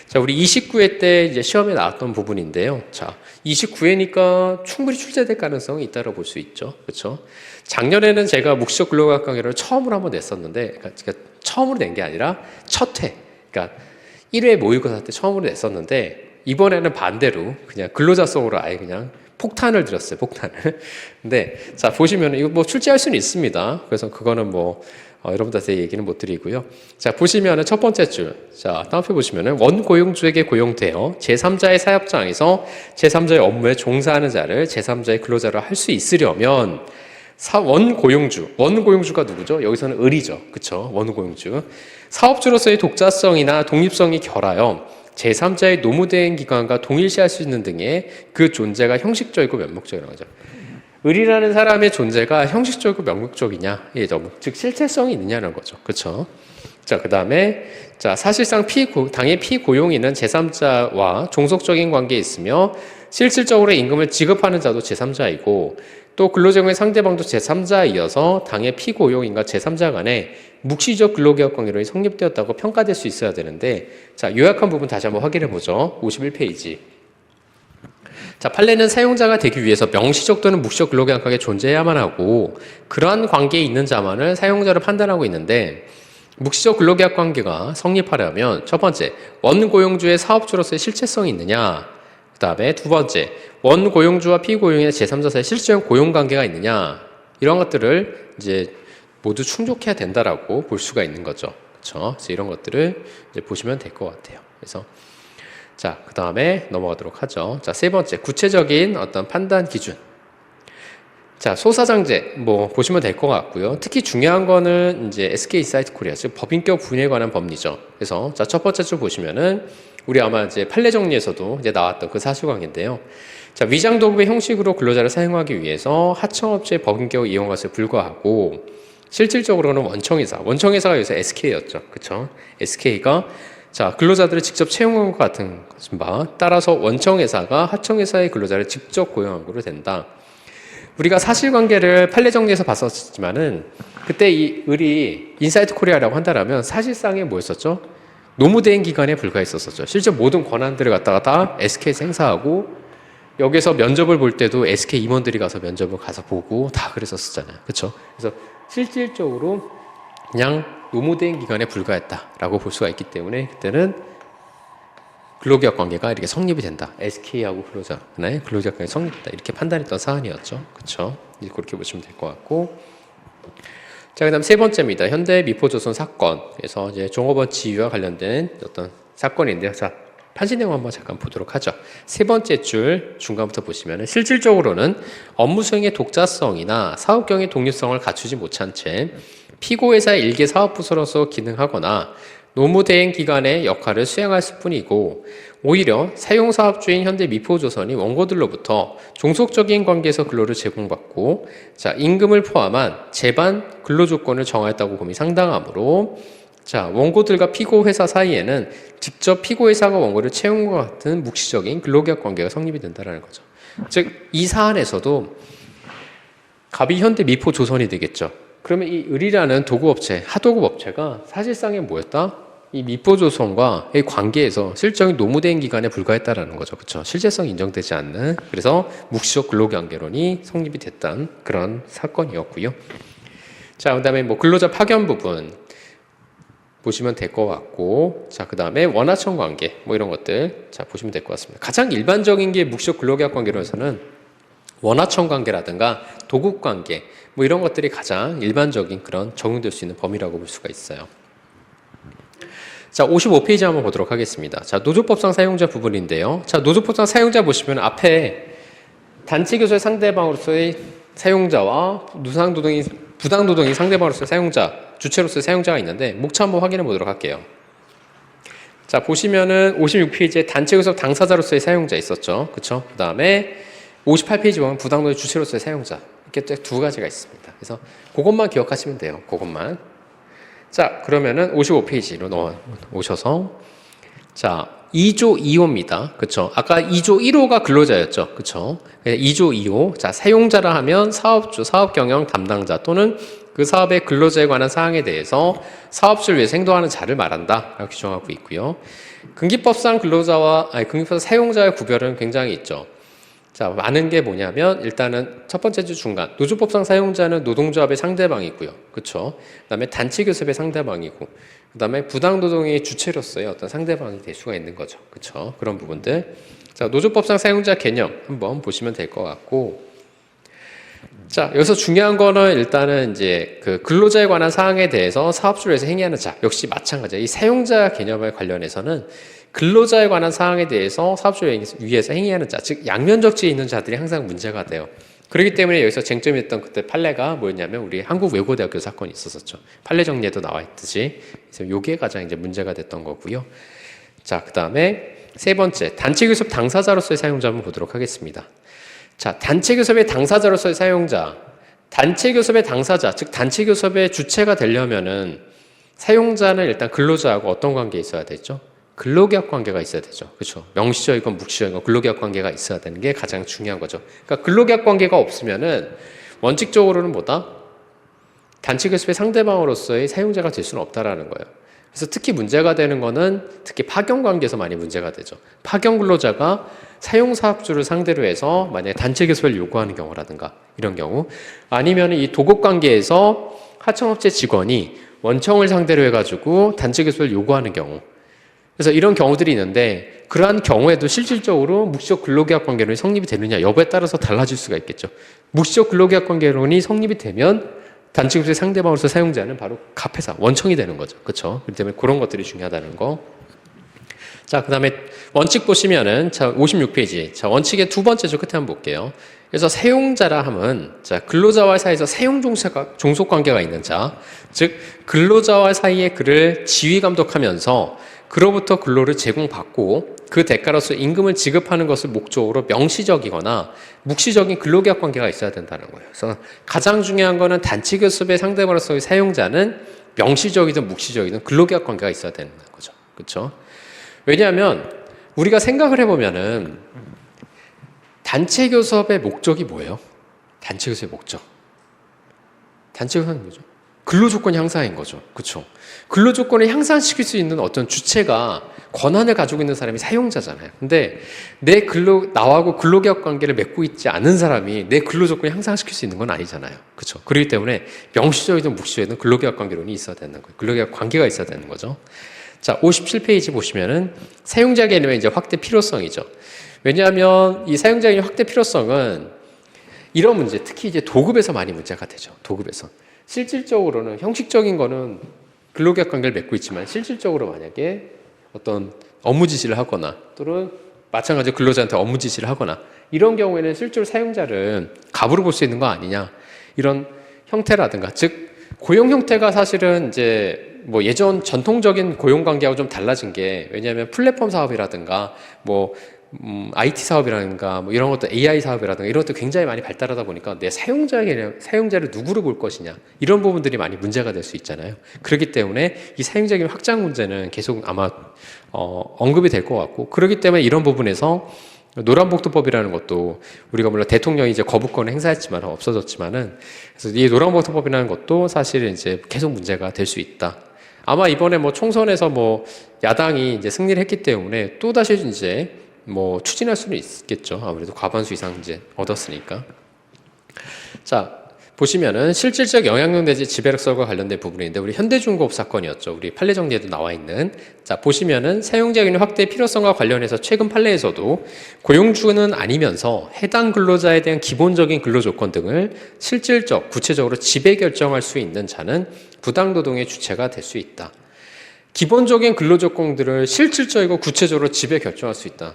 자, 우리 29회 때 이제 시험에 나왔던 부분인데요. 자, 29회니까 충분히 출제될 가능성이 있다고 볼 수 있죠. 그렇죠? 작년에는 제가 묵시적 근로계약 관계를 처음으로 한번 냈었는데, 그러니까 처음으로 낸 게 아니라 첫 회, 그러니까 1회 모의고사 때 처음으로 냈었는데, 이번에는 반대로 그냥 근로자성으로 아예 그냥 폭탄을 드렸어요. 폭탄을. 근데 자 보시면 이거 뭐 출제할 수는 있습니다. 그래서 그거는 뭐 여러분들한테 얘기는 못 드리고요. 자 보시면은 첫 번째 줄, 자 다음에 보시면은 원고용주에게 고용되어 제3자의 사업장에서 제3자의 업무에 종사하는 자를 제3자의 근로자로 할 수 있으려면 원고용주가 누구죠? 여기서는 을이죠. 그쵸? 원고용주. 사업주로서의 독자성이나 독립성이 결하여 제3자의 노무대행 기관과 동일시할 수 있는 등의 그 존재가 형식적이고 면목적이라고 하죠. 을이라는 사람의 존재가 형식적이고 명목적이냐, 즉 실체성이 있느냐는 거죠. 그렇죠? 자, 그다음에 자, 사실상 당의 피고용인은 제3자와 종속적인 관계에 있으며 실질적으로 임금을 지급하는 자도 제3자이고 또 근로제공의 상대방도 제3자이어서 당의 피고용인과 제3자 간에 묵시적 근로계약 관계론이 성립되었다고 평가될 수 있어야 되는데, 자, 요약한 부분 다시 한번 확인해 보죠. 51페이지. 자, 판례는 사용자가 되기 위해서 명시적 또는 묵시적 근로계약 관계가 존재해야만 하고 그러한 관계에 있는 자만을 사용자로 판단하고 있는데, 묵시적 근로계약 관계가 성립하려면 첫 번째, 원고용주의 사업주로서의 실체성이 있느냐, 그 다음에 두 번째, 원고용주와 피고용의 제3자 사이에 실질적인 고용관계가 있느냐, 이런 것들을 이제 모두 충족해야 된다라고 볼 수가 있는 거죠. 그렇죠? 그래서 이런 것들을 이제 보시면 될 것 같아요. 그래서 자, 그 다음에 넘어가도록 하죠. 자, 세 번째, 구체적인 어떤 판단 기준. 자, 소사장제 뭐 보시면 될 것 같고요. 특히 중요한 거는 이제 SK 인사이트 코리아, 즉 법인격 분야에 관한 법리죠. 그래서 자, 첫 번째 줄 보시면은 우리 아마 이제 판례 정리에서도 이제 나왔던 그 사실관계인데요. 자, 위장 도급의 형식으로 근로자를 사용하기 위해서 하청업체의 법인격을 이용한 것에 불과하고 실질적으로는 원청회사가 요새 SK였죠. 그쵸? SK가 자, 근로자들을 직접 채용한 것 같은 바 따라서 원청회사가 하청회사의 근로자를 직접 고용한 것으로 된다. 우리가 사실관계를 판례 정리에서 봤었지만은 그때 이 을이 인사이트 코리아라고 한다라면 사실상에 뭐였었죠? 노무대행 기관에 불과했었죠. 실제 모든 권한들을 갖다가 다 SK에서 행사하고 여기서 면접을 볼 때도 SK 임원들이 가서 면접을 가서 보고 다 그랬었잖아요. 그렇죠? 그래서 실질적으로 그냥 노무대행 기관에 불과했다라고 볼 수가 있기 때문에 그때는 근로계약 관계가 이렇게 성립이 된다. SK하고 근로계약 관계 성립된다. 이렇게 판단했던 사안이었죠. 그렇죠? 그렇게 보시면 될 것 같고. 자, 그다음 세 번째입니다. 현대 미포조선 사건에서 이제 종업원 지위와 관련된 어떤 사건인데요. 자, 판시 내용 한번 잠깐 보도록 하죠. 세 번째 줄 중간부터 보시면은 실질적으로는 업무 수행의 독자성이나 사업경의 독립성을 갖추지 못한 채 피고회사의 일개 사업부서로서 기능하거나 노무대행 기관의 역할을 수행할 뿐이고 오히려 사용사업주인 현대 미포조선이 원고들로부터 종속적인 관계에서 근로를 제공받고 자, 임금을 포함한 제반 근로조건을 정하였다고 봄이 상당하므로 자, 원고들과 피고회사 사이에는 직접 피고회사가 원고를 채운 것 같은 묵시적인 근로계약 관계가 성립이 된다는 거죠. 즉, 이 사안에서도 갑이 현대 미포조선이 되겠죠. 그러면 이 을이라는 도구업체, 하도급업체가 사실상에 뭐였다? 이 미포조선과의 관계에서 실적인 노무대행 기관에 불과했다라는 거죠. 그렇죠? 실제성이 인정되지 않는, 그래서 묵시적 근로관계론이 성립이 됐던 그런 사건이었고요. 자, 그다음에 뭐 근로자 파견 부분 보시면 될 것 같고, 자, 그 다음에 원하청 관계, 뭐 이런 것들, 자, 보시면 될 것 같습니다. 가장 일반적인 게 묵시적 근로계약 관계론에서는 원하청 관계라든가 도급 관계, 뭐 이런 것들이 가장 일반적인 그런 적용될 수 있는 범위라고 볼 수가 있어요. 자, 55페이지 한번 보도록 하겠습니다. 자, 노조법상 사용자 부분인데요. 자, 노조법상 사용자 보시면 앞에 단체 교섭 상대방으로서의 사용자와 부당노동인 상대방으로서의 사용자, 주체로서의 사용자가 있는데 목차 한번 확인해 보도록 할게요. 자, 보시면은 56페이지에 단체 교섭 당사자로서의 사용자 있었죠. 그쵸? 그 다음에 58페이지 보면 부당노동의 주체로서의 사용자. 이렇게 두 가지가 있습니다. 그래서 그것만 기억하시면 돼요. 그것만. 자, 그러면은 55페이지로 넘어오셔서 자, 2조 2호입니다. 그쵸? 아까 2조 1호가 근로자였죠. 그쵸? 2조 2호. 자, 사용자라 하면 사업주, 사업경영 담당자 또는 그 사업의 근로자에 관한 사항에 대해서 사업주를 위해서 행동하는 자를 말한다. 라고 규정하고 있고요. 근기법상 근로자와, 근기법상 사용자의 구별은 굉장히 있죠. 자, 많은 게 뭐냐면 일단은 첫 번째 주 중간 노조법상 사용자는 노동조합의 상대방이고요. 그렇죠? 그다음에 단체 교섭의 상대방이고 그다음에 부당 노동의 주체로서의 어떤 상대방이 될 수가 있는 거죠. 그렇죠? 그런 부분들. 자, 노조법상 사용자 개념 한번 보시면 될 것 같고 자, 여기서 중요한 거는 일단은 이제 그 근로자에 관한 사항에 대해서 사업주로에서 행위하는 자 역시 마찬가지예요. 이 사용자 개념에 관련해서는 근로자에 관한 사항에 대해서 사업주에 위해서 행위하는 자, 즉 양면적지에 있는 자들이 항상 문제가 돼요. 그렇기 때문에 여기서 쟁점이 됐던 그때 판례가 뭐였냐면 우리 한국외고대학교 사건이 있었었죠. 판례 정리에도 나와 있듯이 그래서 요게 가장 이제 문제가 됐던 거고요. 자, 그다음에 세 번째 단체 교섭 당사자로서의 사용자 한번 보도록 하겠습니다. 자, 단체 교섭의 당사자로서의 사용자, 단체 교섭의 당사자, 즉 단체 교섭의 주체가 되려면은 사용자는 일단 근로자하고 어떤 관계에 있어야 되죠? 근로계약 관계가 있어야 되죠. 그렇죠? 명시적이건 묵시적이건 근로계약 관계가 있어야 되는 게 가장 중요한 거죠. 그러니까 근로계약 관계가 없으면은 원칙적으로는 뭐다? 단체 교섭의 상대방으로서의 사용자가 될 수는 없다라는 거예요. 그래서 특히 문제가 되는 거는 특히 파견 관계에서 많이 문제가 되죠. 파견 근로자가 사용사업주를 상대로 해서 만약에 단체 교섭을 요구하는 경우라든가 이런 경우 아니면 이 도급 관계에서 하청업체 직원이 원청을 상대로 해가지고 단체 교섭을 요구하는 경우 그래서 이런 경우들이 있는데 그러한 경우에도 실질적으로 묵시적 근로계약 관계론이 성립이 되느냐 여부에 따라서 달라질 수가 있겠죠. 묵시적 근로계약 관계론이 성립이 되면 단체 교섭의 상대방으로서 사용자는 바로 갑회사, 원청이 되는 거죠. 그렇죠? 그렇기 때문에 그런 것들이 중요하다는 거. 자, 그 다음에 원칙 보시면은 자 56페이지. 자, 원칙의 두 번째 줄 끝에 한번 볼게요. 그래서 사용자라 함은 자 근로자와 사이에서 사용 종속 관계가 있는 자, 즉 근로자와 사이에 그를 지휘 감독하면서 그로부터 근로를 제공받고 그 대가로서 임금을 지급하는 것을 목적으로 명시적이거나 묵시적인 근로계약 관계가 있어야 된다는 거예요. 그래서 가장 중요한 거는 단체 교섭의 상대방으로서의 사용자는 명시적이든 묵시적이든 근로계약 관계가 있어야 되는 거죠. 그렇죠? 왜냐하면 우리가 생각을 해보면은 단체 교섭의 목적이 뭐예요? 단체 교섭의 목적. 단체 교섭은 뭐죠? 근로조건 향상인 거죠. 그렇죠? 근로조건을 향상시킬 수 있는 어떤 주체가 권한을 가지고 있는 사람이 사용자잖아요. 근데 나하고 근로계약 관계를 맺고 있지 않은 사람이 내 근로조건을 향상시킬 수 있는 건 아니잖아요. 그렇죠? 그렇기 때문에 명시적이든 묵시적이든 근로계약 관계론이 있어야 되는 거예요. 근로계약 관계가 있어야 되는 거죠. 자, 57페이지 보시면은 사용자 개념의 이제 확대 필요성이죠. 왜냐하면 이 사용자 개념 확대 필요성은 이런 문제, 특히 이제 도급에서 많이 문제가 되죠. 도급에서. 실질적으로는 형식적인 거는 근로계약 관계를 맺고 있지만 실질적으로 만약에 어떤 업무 지시를 하거나 또는 마찬가지로 근로자한테 업무 지시를 하거나 이런 경우에는 실제로 사용자를 갑으로 볼 수 있는 거 아니냐 이런 형태라든가 즉 고용 형태가 사실은 이제 뭐 예전 전통적인 고용 관계하고 좀 달라진 게 왜냐하면 플랫폼 사업이라든가 뭐 IT 사업이라든가 뭐 이런 것도 AI 사업이라든가 이런 것도 굉장히 많이 발달하다 보니까 내 사용자를 누구로 볼 것이냐 이런 부분들이 많이 문제가 될 수 있잖아요. 그렇기 때문에 이 사용자의 확장 문제는 계속 아마 언급이 될 것 같고 그렇기 때문에 이런 부분에서 노란복도법이라는 것도 우리가 물론 대통령이 이제 거부권을 행사했지만 없어졌지만은 그래서 이 노란복도법이라는 것도 사실 이제 계속 문제가 될 수 있다. 아마 이번에 뭐 총선에서 뭐 야당이 이제 승리를 했기 때문에 또 다시 이제 뭐 추진할 수는 있겠죠. 아무래도 과반수 이상 이제 얻었으니까. 자, 보시면은 실질적 영향력 내지 지배력설과 관련된 부분인데 우리 현대중공업 사건이었죠. 우리 판례 정리에도 나와 있는. 자, 보시면은 사용자 개념 확대 필요성과 관련해서 최근 판례에서도 고용주는 아니면서 해당 근로자에 대한 기본적인 근로조건 등을 실질적, 구체적으로 지배 결정할 수 있는 자는 부당노동의 주체가 될 수 있다. 기본적인 근로조건들을 실질적이고 구체적으로 지배 결정할 수 있다.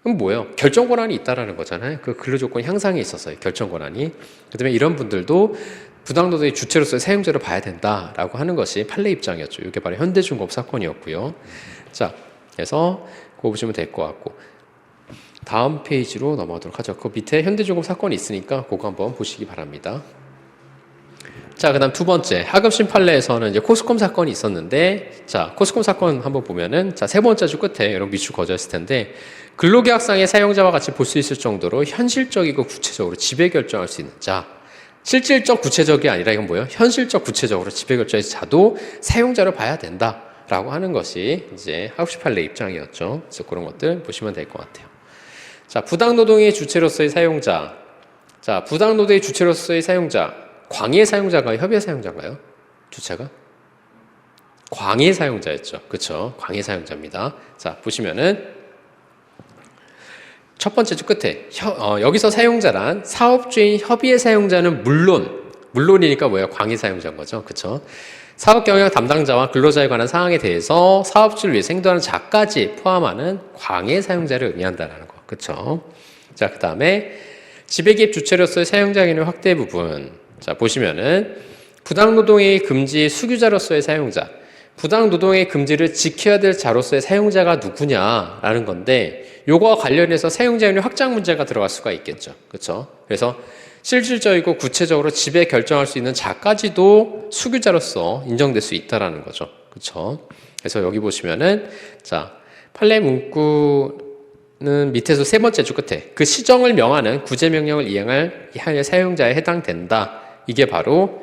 그럼 뭐예요? 결정 권한이 있다라는 거잖아요. 그 근로조건 향상에 있어서의 결정 권한이. 그다음에 이런 분들도 부당노동의 주체로서의 사용자로 봐야 된다라고 하는 것이 판례 입장이었죠. 이게 바로 현대중공업 사건이었고요. 자, 그래서 그거 보시면 될 것 같고 다음 페이지로 넘어가도록 하죠. 그 밑에 현대중공업 사건이 있으니까 그거 한번 보시기 바랍니다. 자, 그 다음 두 번째, 하급심 판례에서는 이제 코스콤 사건이 있었는데, 자, 코스콤 사건 한번 보면은, 자, 세 번째 줄 끝에 여러분 미추 거절했을 텐데, 근로계약상의 사용자와 같이 볼 수 있을 정도로 현실적이고 구체적으로 지배 결정할 수 있는 자, 실질적 구체적이 아니라 이건 뭐예요? 현실적 구체적으로 지배 결정의 자도 사용자로 봐야 된다라고 하는 것이 이제 하급심 판례 입장이었죠. 그래서 그런 것들 보시면 될 것 같아요. 자, 부당노동의 주체로서의 사용자. 자, 부당노동의 주체로서의 사용자. 광의 사용자가요? 협의의 사용자인가요? 주체가? 광의 사용자였죠. 그쵸? 광의 사용자입니다. 자, 보시면은 첫 번째 줄 끝에 여기서 사용자란 사업주인 협의의 사용자는 물론이니까 뭐예요? 광의 사용자인 거죠. 그쵸? 사업 경영 담당자와 근로자에 관한 사항에 대해서 사업주를 위해 생도하는 자까지 포함하는 광의 사용자를 의미한다는 거. 그쵸? 자, 그 다음에 지배기업 주체로서의 사용자 개념 확대 부분. 자, 보시면은 부당노동의 금지 수규자로서의 사용자. 부당노동의 금지를 지켜야 될 자로서의 사용자가 누구냐라는 건데 요거와 관련해서 사용자 개념 확장 문제가 들어갈 수가 있겠죠. 그렇죠? 그래서 실질적이고 구체적으로 지배 결정할 수 있는 자까지도 수규자로서 인정될 수 있다라는 거죠. 그렇죠? 그래서 여기 보시면은 자, 판례 문구는 밑에서 세 번째 줄 끝에 그 시정을 명하는 구제 명령을 이행할 사용자에 해당된다. 이게 바로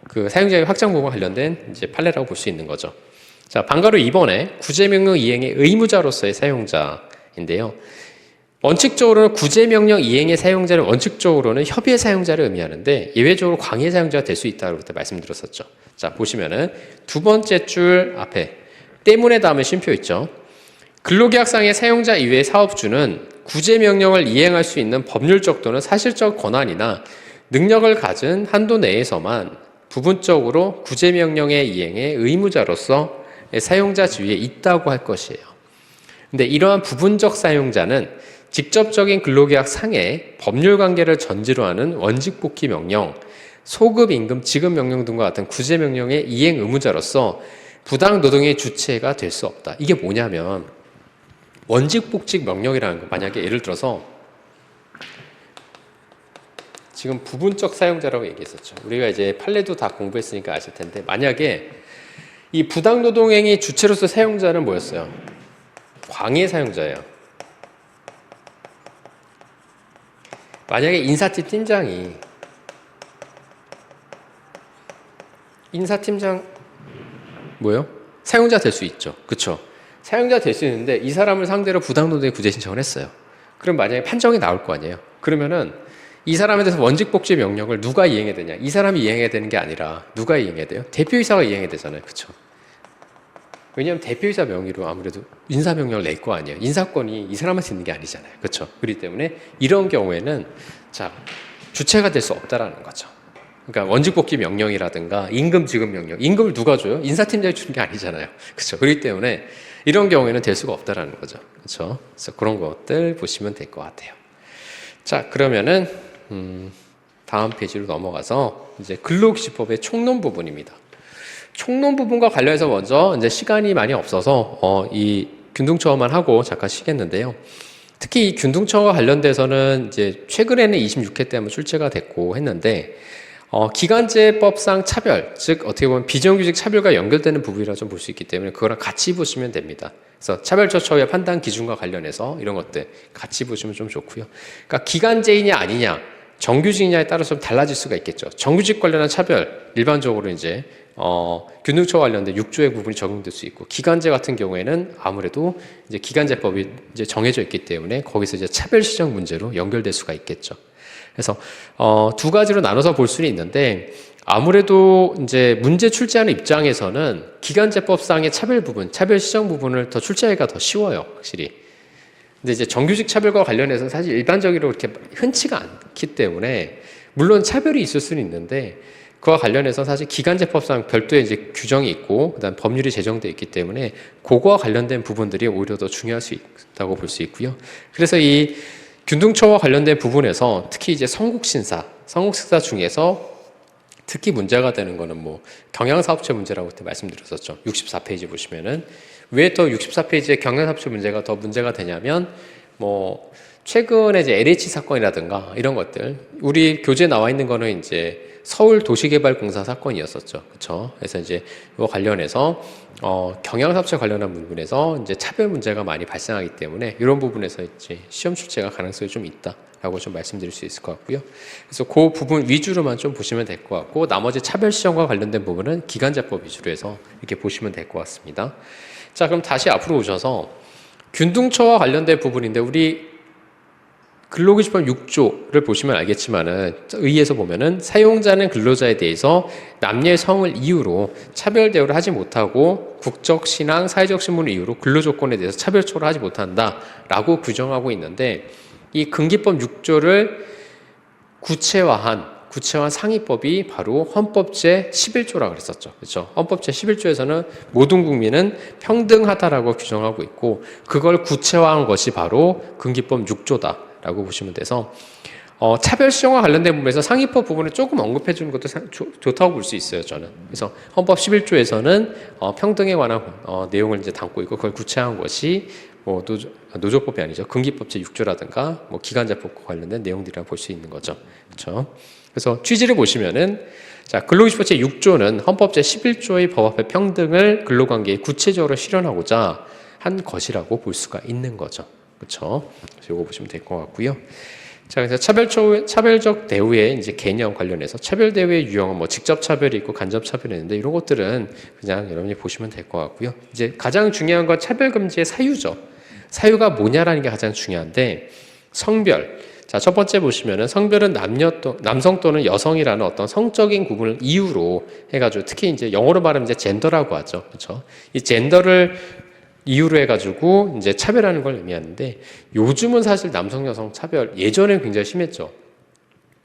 그 사용자의 확장 부분과 관련된 이제 판례라고 볼 수 있는 거죠. 자, 방가로 2번에 구제명령 이행의 의무자로서의 사용자인데요. 원칙적으로는 구제명령 이행의 사용자는 원칙적으로는 협의의 사용자를 의미하는데 예외적으로 광의 사용자가 될 수 있다고 그때 말씀드렸었죠. 자, 보시면은 두 번째 줄 앞에 때문에 다음에 쉼표 있죠. 근로계약상의 사용자 이외의 사업주는 구제명령을 이행할 수 있는 법률적 또는 사실적 권한이나 능력을 가진 한도 내에서만 부분적으로 구제명령의 이행의 의무자로서 사용자 지위에 있다고 할 것이에요. 근데 이러한 부분적 사용자는 직접적인 근로계약 상의 법률관계를 전제로 하는 원직복귀 명령, 소급 임금 지급 명령 등과 같은 구제명령의 이행 의무자로서 부당노동의 주체가 될 수 없다. 이게 뭐냐면 원직복직 명령이라는 거 만약에 예를 들어서 지금 부분적 사용자라고 얘기했었죠. 우리가 이제 판례도 다 공부했으니까 아실 텐데 만약에 이 부당노동행위 주체로서 사용자는 뭐였어요? 광의 사용자예요. 만약에 인사팀 뭐예요? 사용자 될 수 있죠. 그쵸? 사용자 될 수 있는데 이 사람을 상대로 부당노동의 구제 신청을 했어요. 그럼 만약에 판정이 나올 거 아니에요. 그러면은 이 사람에 대해서 원직복지 명령을 누가 이행해야 되냐? 이 사람이 이행해야 되는 게 아니라 누가 이행해야 돼요? 대표이사가 이행해야 되잖아요. 그쵸? 왜냐하면 대표이사 명의로 아무래도 인사명령을 낼 거 아니에요. 인사권이 이 사람한테 있는 게 아니잖아요. 그렇죠? 그렇기 때문에 이런 경우에는 자 주체가 될 수 없다라는 거죠. 그러니까 원직복귀 명령이라든가 임금 지급 명령, 임금을 누가 줘요? 인사팀장이 주는 게 아니잖아요. 그렇죠? 그렇기 때문에 이런 경우에는 될 수가 없다라는 거죠. 그렇죠? 그래서 그런 것들 보시면 될 것 같아요. 자, 그러면은 다음 페이지로 넘어가서 이제 근로기준법의 총론 부분입니다. 총론 부분과 관련해서 먼저 이제 시간이 많이 없어서 이 균등처만 하고 잠깐 쉬겠는데요. 특히 이 균등처와 관련돼서는 이제 최근에는 26회 때 한번 출제가 됐고 했는데 기간제법상 차별, 즉 어떻게 보면 비정규직 차별과 연결되는 부분이라 좀 볼 수 있기 때문에 그거랑 같이 보시면 됩니다. 그래서 차별적 처우의 판단 기준과 관련해서 이런 것들 같이 보시면 좀 좋고요. 그러니까 기간제이냐 아니냐, 정규직이냐에 따라서 좀 달라질 수가 있겠죠. 정규직 관련한 차별 일반적으로 이제 균등처와 관련된 6조의 부분이 적용될 수 있고 기간제 같은 경우에는 아무래도 이제 기간제법이 이제 정해져 있기 때문에 거기서 이제 차별 시정 문제로 연결될 수가 있겠죠. 그래서 두 가지로 나눠서 볼 수는 있는데 아무래도 이제 문제 출제하는 입장에서는 기간제법상의 차별 부분, 차별 시정 부분을 더 출제하기가 더 쉬워요, 확실히. 근데 이제 정규직 차별과 관련해서는 사실 일반적으로 그렇게 흔치가 않기 때문에 물론 차별이 있을 수는 있는데 그와 관련해서 사실 기간제법상 별도의 이제 규정이 있고 그다음 법률이 제정되어 있기 때문에 그거와 관련된 부분들이 오히려 더 중요할 수 있다고 볼 수 있고요. 그래서 이 균등처와 관련된 부분에서 특히 이제 성국신사 중에서 특히 문제가 되는 거는 뭐 경향사업체 문제라고 그때 말씀드렸었죠. 64페이지 보시면은 왜 또 64페이지에 경향사업체 문제가 더 문제가 되냐면 뭐 최근에 이제 LH 사건이라든가 이런 것들 우리 교재에 나와 있는 거는 이제 서울도시개발공사 사건이었었죠. 그렇죠? 그래서 이제 이거 관련해서 경향사업체 관련한 부분에서 이제 차별 문제가 많이 발생하기 때문에 이런 부분에서 이제 시험 출제가 가능성이 좀 있다라고 좀 말씀드릴 수 있을 것 같고요. 그래서 그 부분 위주로만 좀 보시면 될 것 같고 나머지 차별 시정과 관련된 부분은 기간제법 위주로 해서 이렇게 보시면 될 것 같습니다. 자, 그럼 다시 앞으로 오셔서 균등처와 관련된 부분인데 우리 근로기준법 6조를 보시면 알겠지만은 의의에서 보면은 사용자는 근로자에 대해서 남녀의 성을 이유로 차별 대우를 하지 못하고 국적, 신앙, 사회적 신분을 이유로 근로조건에 대해서 차별 처우를 하지 못한다라고 규정하고 있는데 이 근기법 6조를 구체화한 상위법이 바로 헌법 제11조라고 그랬었죠. 그렇죠? 헌법 제11조에서는 모든 국민은 평등하다라고 규정하고 있고 그걸 구체화한 것이 바로 근기법 6조다라고 보시면 돼서 차별 시정과 관련된 부분에서 상위법 부분을 조금 언급해 주는 것도 좋다고 볼 수 있어요, 저는. 그래서 헌법 11조에서는 평등에 관한 내용을 이제 담고 있고 그걸 구체화한 것이 뭐 노조법이 아니죠. 근기법 제6조라든가 뭐 기간제법과 관련된 내용들이라고 볼 수 있는 거죠. 그렇죠? 그래서 취지를 보시면은 자, 근로기준법 제6조는 헌법 제11조의 법 앞에 평등을 근로관계에 구체적으로 실현하고자 한 것이라고 볼 수가 있는 거죠. 그렇죠? 그래서 이거 보시면 될 것 같고요. 자, 그래서 차별적 대우의 이제 개념 관련해서 차별 대우의 유형은 뭐 직접 차별이 있고 간접 차별이 있는데 이런 것들은 그냥 여러분이 보시면 될 것 같고요. 이제 가장 중요한 건 차별 금지의 사유죠. 사유가 뭐냐라는 게 가장 중요한데 성별. 자, 첫 번째 보시면은 성별은 남성 또는 여성이라는 어떤 성적인 구분을 이유로 해가지고 특히 이제 영어로 말하면 이제 젠더라고 하죠. 그렇죠? 이 젠더를 이유로 해가지고 이제 차별하는 걸 의미하는데 요즘은 사실 남성 여성 차별 예전에는 굉장히 심했죠.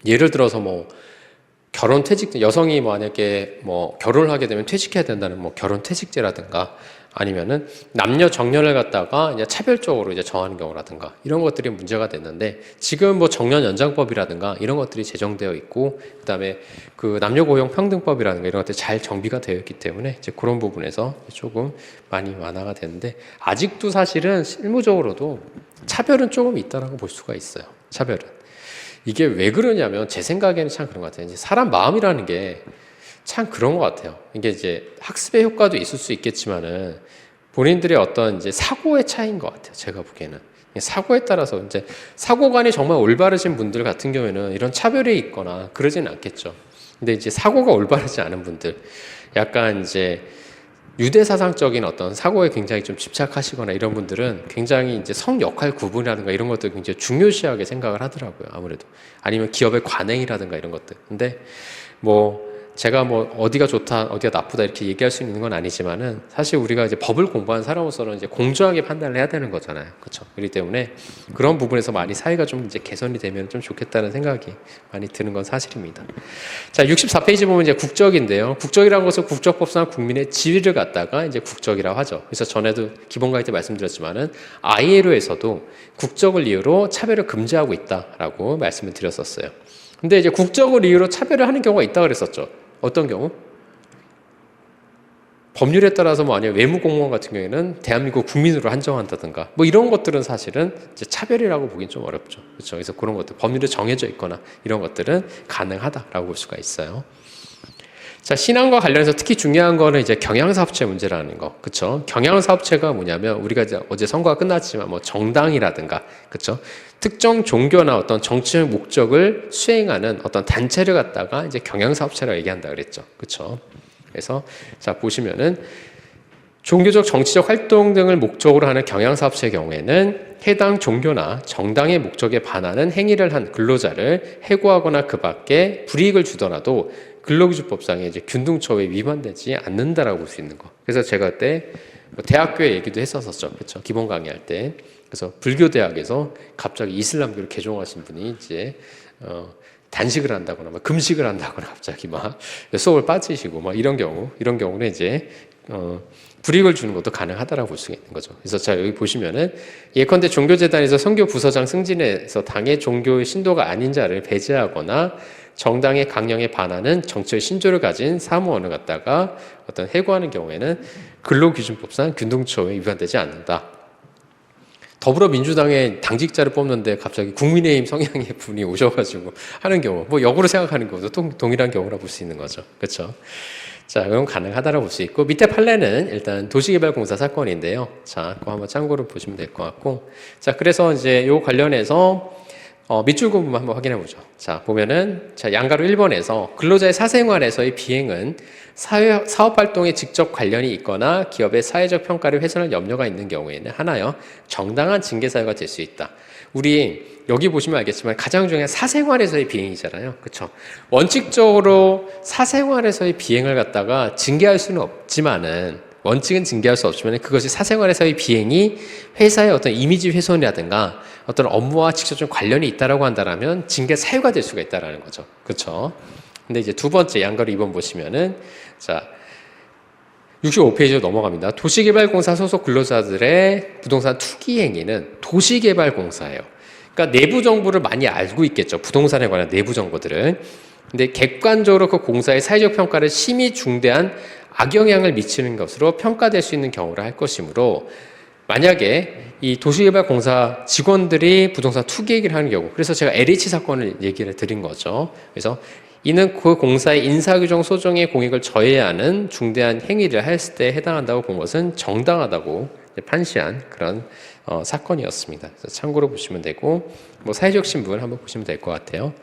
예를 들어서 뭐 결혼 퇴직 여성이 만약에 뭐 결혼을 하게 되면 퇴직해야 된다는 뭐 결혼 퇴직제라든가 아니면은 남녀 정년을 갖다가 이제 차별적으로 이제 정하는 경우라든가 이런 것들이 문제가 됐는데 지금 뭐 정년 연장법이라든가 이런 것들이 제정되어 있고 그다음에 그 남녀 고용 평등법이라든가 이런 것들이 잘 정비가 되어 있기 때문에 이제 그런 부분에서 조금 많이 완화가 되는데 아직도 사실은 실무적으로도 차별은 조금 있다라고 볼 수가 있어요. 차별은. 이게 왜 그러냐면 제 생각에는 참 그런 것 같아요. 이제 사람 마음이라는 게 참 그런 것 같아요. 이게 이제 학습의 효과도 있을 수 있겠지만은 본인들의 어떤 이제 사고의 차이인 것 같아요. 제가 보기에는. 사고에 따라서 이제 사고관이 정말 올바르신 분들 같은 경우에는 이런 차별이 있거나 그러지는 않겠죠. 근데 이제 사고가 올바르지 않은 분들, 약간 이제 유대사상적인 어떤 사고에 굉장히 좀 집착하시거나 이런 분들은 굉장히 이제 성 역할 구분이라든가 이런 것들 굉장히 중요시하게 생각을 하더라고요. 아무래도. 아니면 기업의 관행이라든가 이런 것들. 근데 뭐 제가 뭐 어디가 좋다, 어디가 나쁘다 이렇게 얘기할 수 있는 건 아니지만은 사실 우리가 이제 법을 공부한 사람으로서는 이제 공정하게 판단을 해야 되는 거잖아요. 그렇죠? 그렇기 때문에 그런 부분에서 많이 사회가 좀 이제 개선이 되면 좀 좋겠다는 생각이 많이 드는 건 사실입니다. 자, 64페이지 보면 이제 국적인데요. 국적이라는 것은 국적법상 국민의 지위를 갖다가 이제 국적이라고 하죠. 그래서 전에도 기본 강의 때 말씀드렸지만은 ILO에서도 국적을 이유로 차별을 금지하고 있다라고 말씀을 드렸었어요. 근데 이제 국적을 이유로 차별을 하는 경우가 있다고 그랬었죠. 어떤 경우? 법률에 따라서 뭐 아니면 외무 공무원 같은 경우에는 대한민국 국민으로 한정한다든가 뭐 이런 것들은 사실은 이제 차별이라고 보긴 좀 어렵죠. 그렇죠? 그래서 그런 것들 법률에 정해져 있거나 이런 것들은 가능하다라고 볼 수가 있어요. 자, 신앙과 관련해서 특히 중요한 거는 이제 경향사업체 문제라는 거. 그렇죠? 경향사업체가 뭐냐면 우리가 이제 어제 선거가 끝났지만 뭐 정당이라든가 그렇죠? 특정 종교나 어떤 정치적 목적을 수행하는 어떤 단체를 갖다가 이제 경향사업체라고 얘기한다 그랬죠. 그렇죠? 그래서 자, 보시면은 종교적 정치적 활동 등을 목적으로 하는 경향사업체의 경우에는 해당 종교나 정당의 목적에 반하는 행위를 한 근로자를 해고하거나 그 밖에 불이익을 주더라도 근로기준법상의 이제 균등처우에 위반되지 않는다라고 볼 수 있는 거. 그래서 제가 그때 대학교에 얘기도 했었었죠. 그렇죠? 기본 강의할 때. 그래서 불교 대학에서 갑자기 이슬람교를 개종하신 분이 이제 단식을 한다거나 막 금식을 한다거나 갑자기 막 수업을 빠지시고 막 이런 경우는 이제 불이익을 주는 것도 가능하다라고 볼 수 있는 거죠. 그래서 자, 여기 보시면은 예컨대 종교재단에서 선교 부서장 승진해서 당의 종교의 신도가 아닌 자를 배제하거나 정당의 강령에 반하는 정치의 신조를 가진 사무원을 갖다가 어떤 해고하는 경우에는 근로기준법상 균등처우에 위반되지 않는다. 더불어민주당의 당직자를 뽑는데 갑자기 국민의힘 성향의 분이 오셔가지고 하는 경우, 뭐 역으로 생각하는 경우도 동일한 경우라 볼 수 있는 거죠. 그렇죠? 자, 그럼 가능하다라고 볼 수 있고 밑에 판례는 일단 도시개발공사 사건인데요. 자, 그거 한번 참고로 보시면 될 것 같고, 자, 그래서 이제 요 관련해서 밑줄 그부분 한번 확인해 보죠. 자, 보면은, 자, 양가로 1번에서 근로자의 사생활에서의 비행은 사업 활동에 직접 관련이 있거나 기업의 사회적 평가를 훼손할 염려가 있는 경우에는 하나요, 정당한 징계 사유가 될 수 있다. 우리 여기 보시면 알겠지만 가장 중요한 사생활에서의 비행이잖아요. 그렇죠? 원칙적으로 사생활에서의 비행을 갖다가 징계할 수는 없지만은, 원칙은 징계할 수 없지만 그것이 사생활에서의 비행이 회사의 어떤 이미지 훼손이라든가 어떤 업무와 직접 좀 관련이 있다라고 한다면 징계 사유가 될 수가 있다라는 거죠. 그렇죠? 근데 이제 두 번째 양가로 2번 보시면은, 자, 65페이지로 넘어갑니다. 도시개발공사 소속 근로자들의 부동산 투기 행위는 도시개발공사예요. 그러니까 내부 정보를 많이 알고 있겠죠. 부동산에 관한 내부 정보들은. 근데 객관적으로 그 공사의 사회적 평가를 심히 중대한 악영향을 미치는 것으로 평가될 수 있는 경우를 할 것이므로, 만약에 이 도시개발공사 직원들이 부동산 투기 얘기를 하는 경우, 그래서 제가 LH 사건을 얘기를 드린 거죠. 그래서 이는 그 공사의 인사규정 소정의 공익을 저해야 하는 중대한 행위를 했을 때 해당한다고 본 것은 정당하다고 판시한 그런 사건이었습니다. 그래서 참고로 보시면 되고, 뭐 사회적 신분 한번 보시면 될 것 같아요.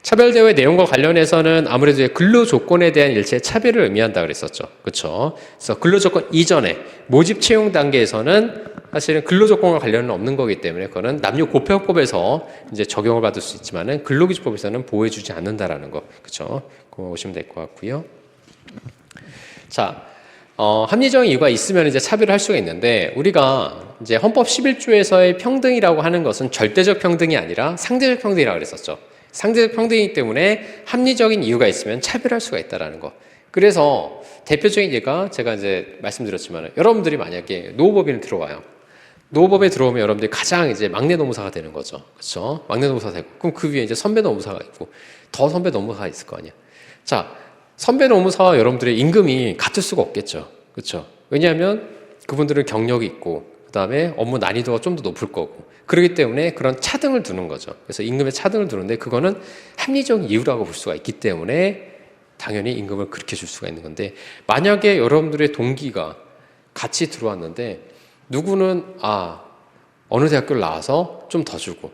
차별대우의 내용과 관련해서는 아무래도 근로 조건에 대한 일체의 차별을 의미한다 그랬었죠. 그렇죠? 그래서 근로 조건 이전에 모집 채용 단계에서는 사실은 근로 조건과 관련은 없는 거기 때문에 그거는 남녀 고용법에서 이제 적용을 받을 수 있지만은 근로기준법에서는 보호해주지 않는다라는 거. 그렇죠? 그거 보시면 될 것 같고요. 자, 합리적인 이유가 있으면 이제 차별을 할 수가 있는데, 우리가 이제 헌법 11조에서의 평등이라고 하는 것은 절대적 평등이 아니라 상대적 평등이라고 그랬었죠. 상대적 평등이기 때문에 합리적인 이유가 있으면 차별할 수가 있다라는 거. 그래서 대표적인 예가 제가 이제 말씀드렸지만, 여러분들이 만약에 노후법인을 들어와요. 노후법에 들어오면 여러분들이 가장 이제 막내 노무사가 되는 거죠. 그렇죠? 막내 노무사가 되고, 그럼 그 위에 이제 선배 노무사가 있고, 더 선배 노무사가 있을 거 아니야. 자, 선배 노무사와 여러분들의 임금이 같을 수가 없겠죠. 그렇죠? 왜냐하면 그분들은 경력이 있고, 그 다음에 업무 난이도가 좀 더 높을 거고, 그렇기 때문에 그런 차등을 두는 거죠. 그래서 임금의 차등을 두는데, 그거는 합리적인 이유라고 볼 수가 있기 때문에 당연히 임금을 그렇게 줄 수가 있는 건데, 만약에 여러분들의 동기가 같이 들어왔는데 누구는 어느 대학교를 나와서 좀 더 주고,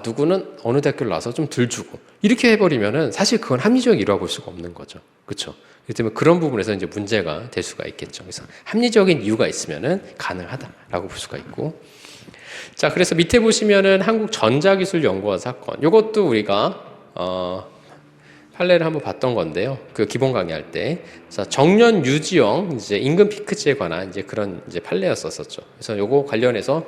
누구는 어느 대학교를 나와서 좀 덜 주고, 이렇게 해버리면은 사실 그건 합리적인 이유라고 볼 수가 없는 거죠. 그렇죠? 그렇기 때문에 그런 부분에서 이제 문제가 될 수가 있겠죠. 그래서 합리적인 이유가 있으면은 가능하다라고 볼 수가 있고. 자, 그래서 밑에 보시면은 한국전자기술연구원 사건. 이것도 우리가 판례를 한번 봤던 건데요. 그 기본 강의할 때. 자, 정년 유지형 이제 임금 피크제에 관한 이제 그런 이제 판례였었죠. 그래서 요거 관련해서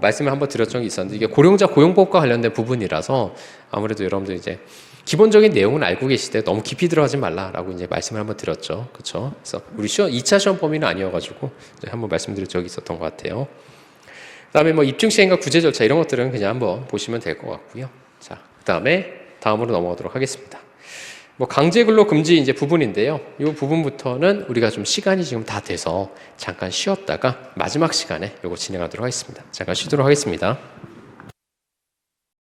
말씀을 한번 드렸던 게 있었는데, 이게 고령자 고용법과 관련된 부분이라서 아무래도 여러분들 이제 기본적인 내용은 알고 계시되 너무 깊이 들어가지 말라라고 이제 말씀을 한번 드렸죠. 그렇죠? 그래서 우리 2차 시험 범위는 아니어가지고 한번 말씀드릴 적이 있었던 것 같아요. 그다음에 뭐 입증 시행과 구제 절차 이런 것들은 그냥 한번 보시면 될 것 같고요. 자, 다음으로 넘어가도록 하겠습니다. 뭐 강제 근로 금지 이제 부분인데요. 이 부분부터는 우리가 좀 시간이 지금 다 돼서 잠깐 쉬었다가 마지막 시간에 이거 진행하도록 하겠습니다. 잠깐 쉬도록 하겠습니다.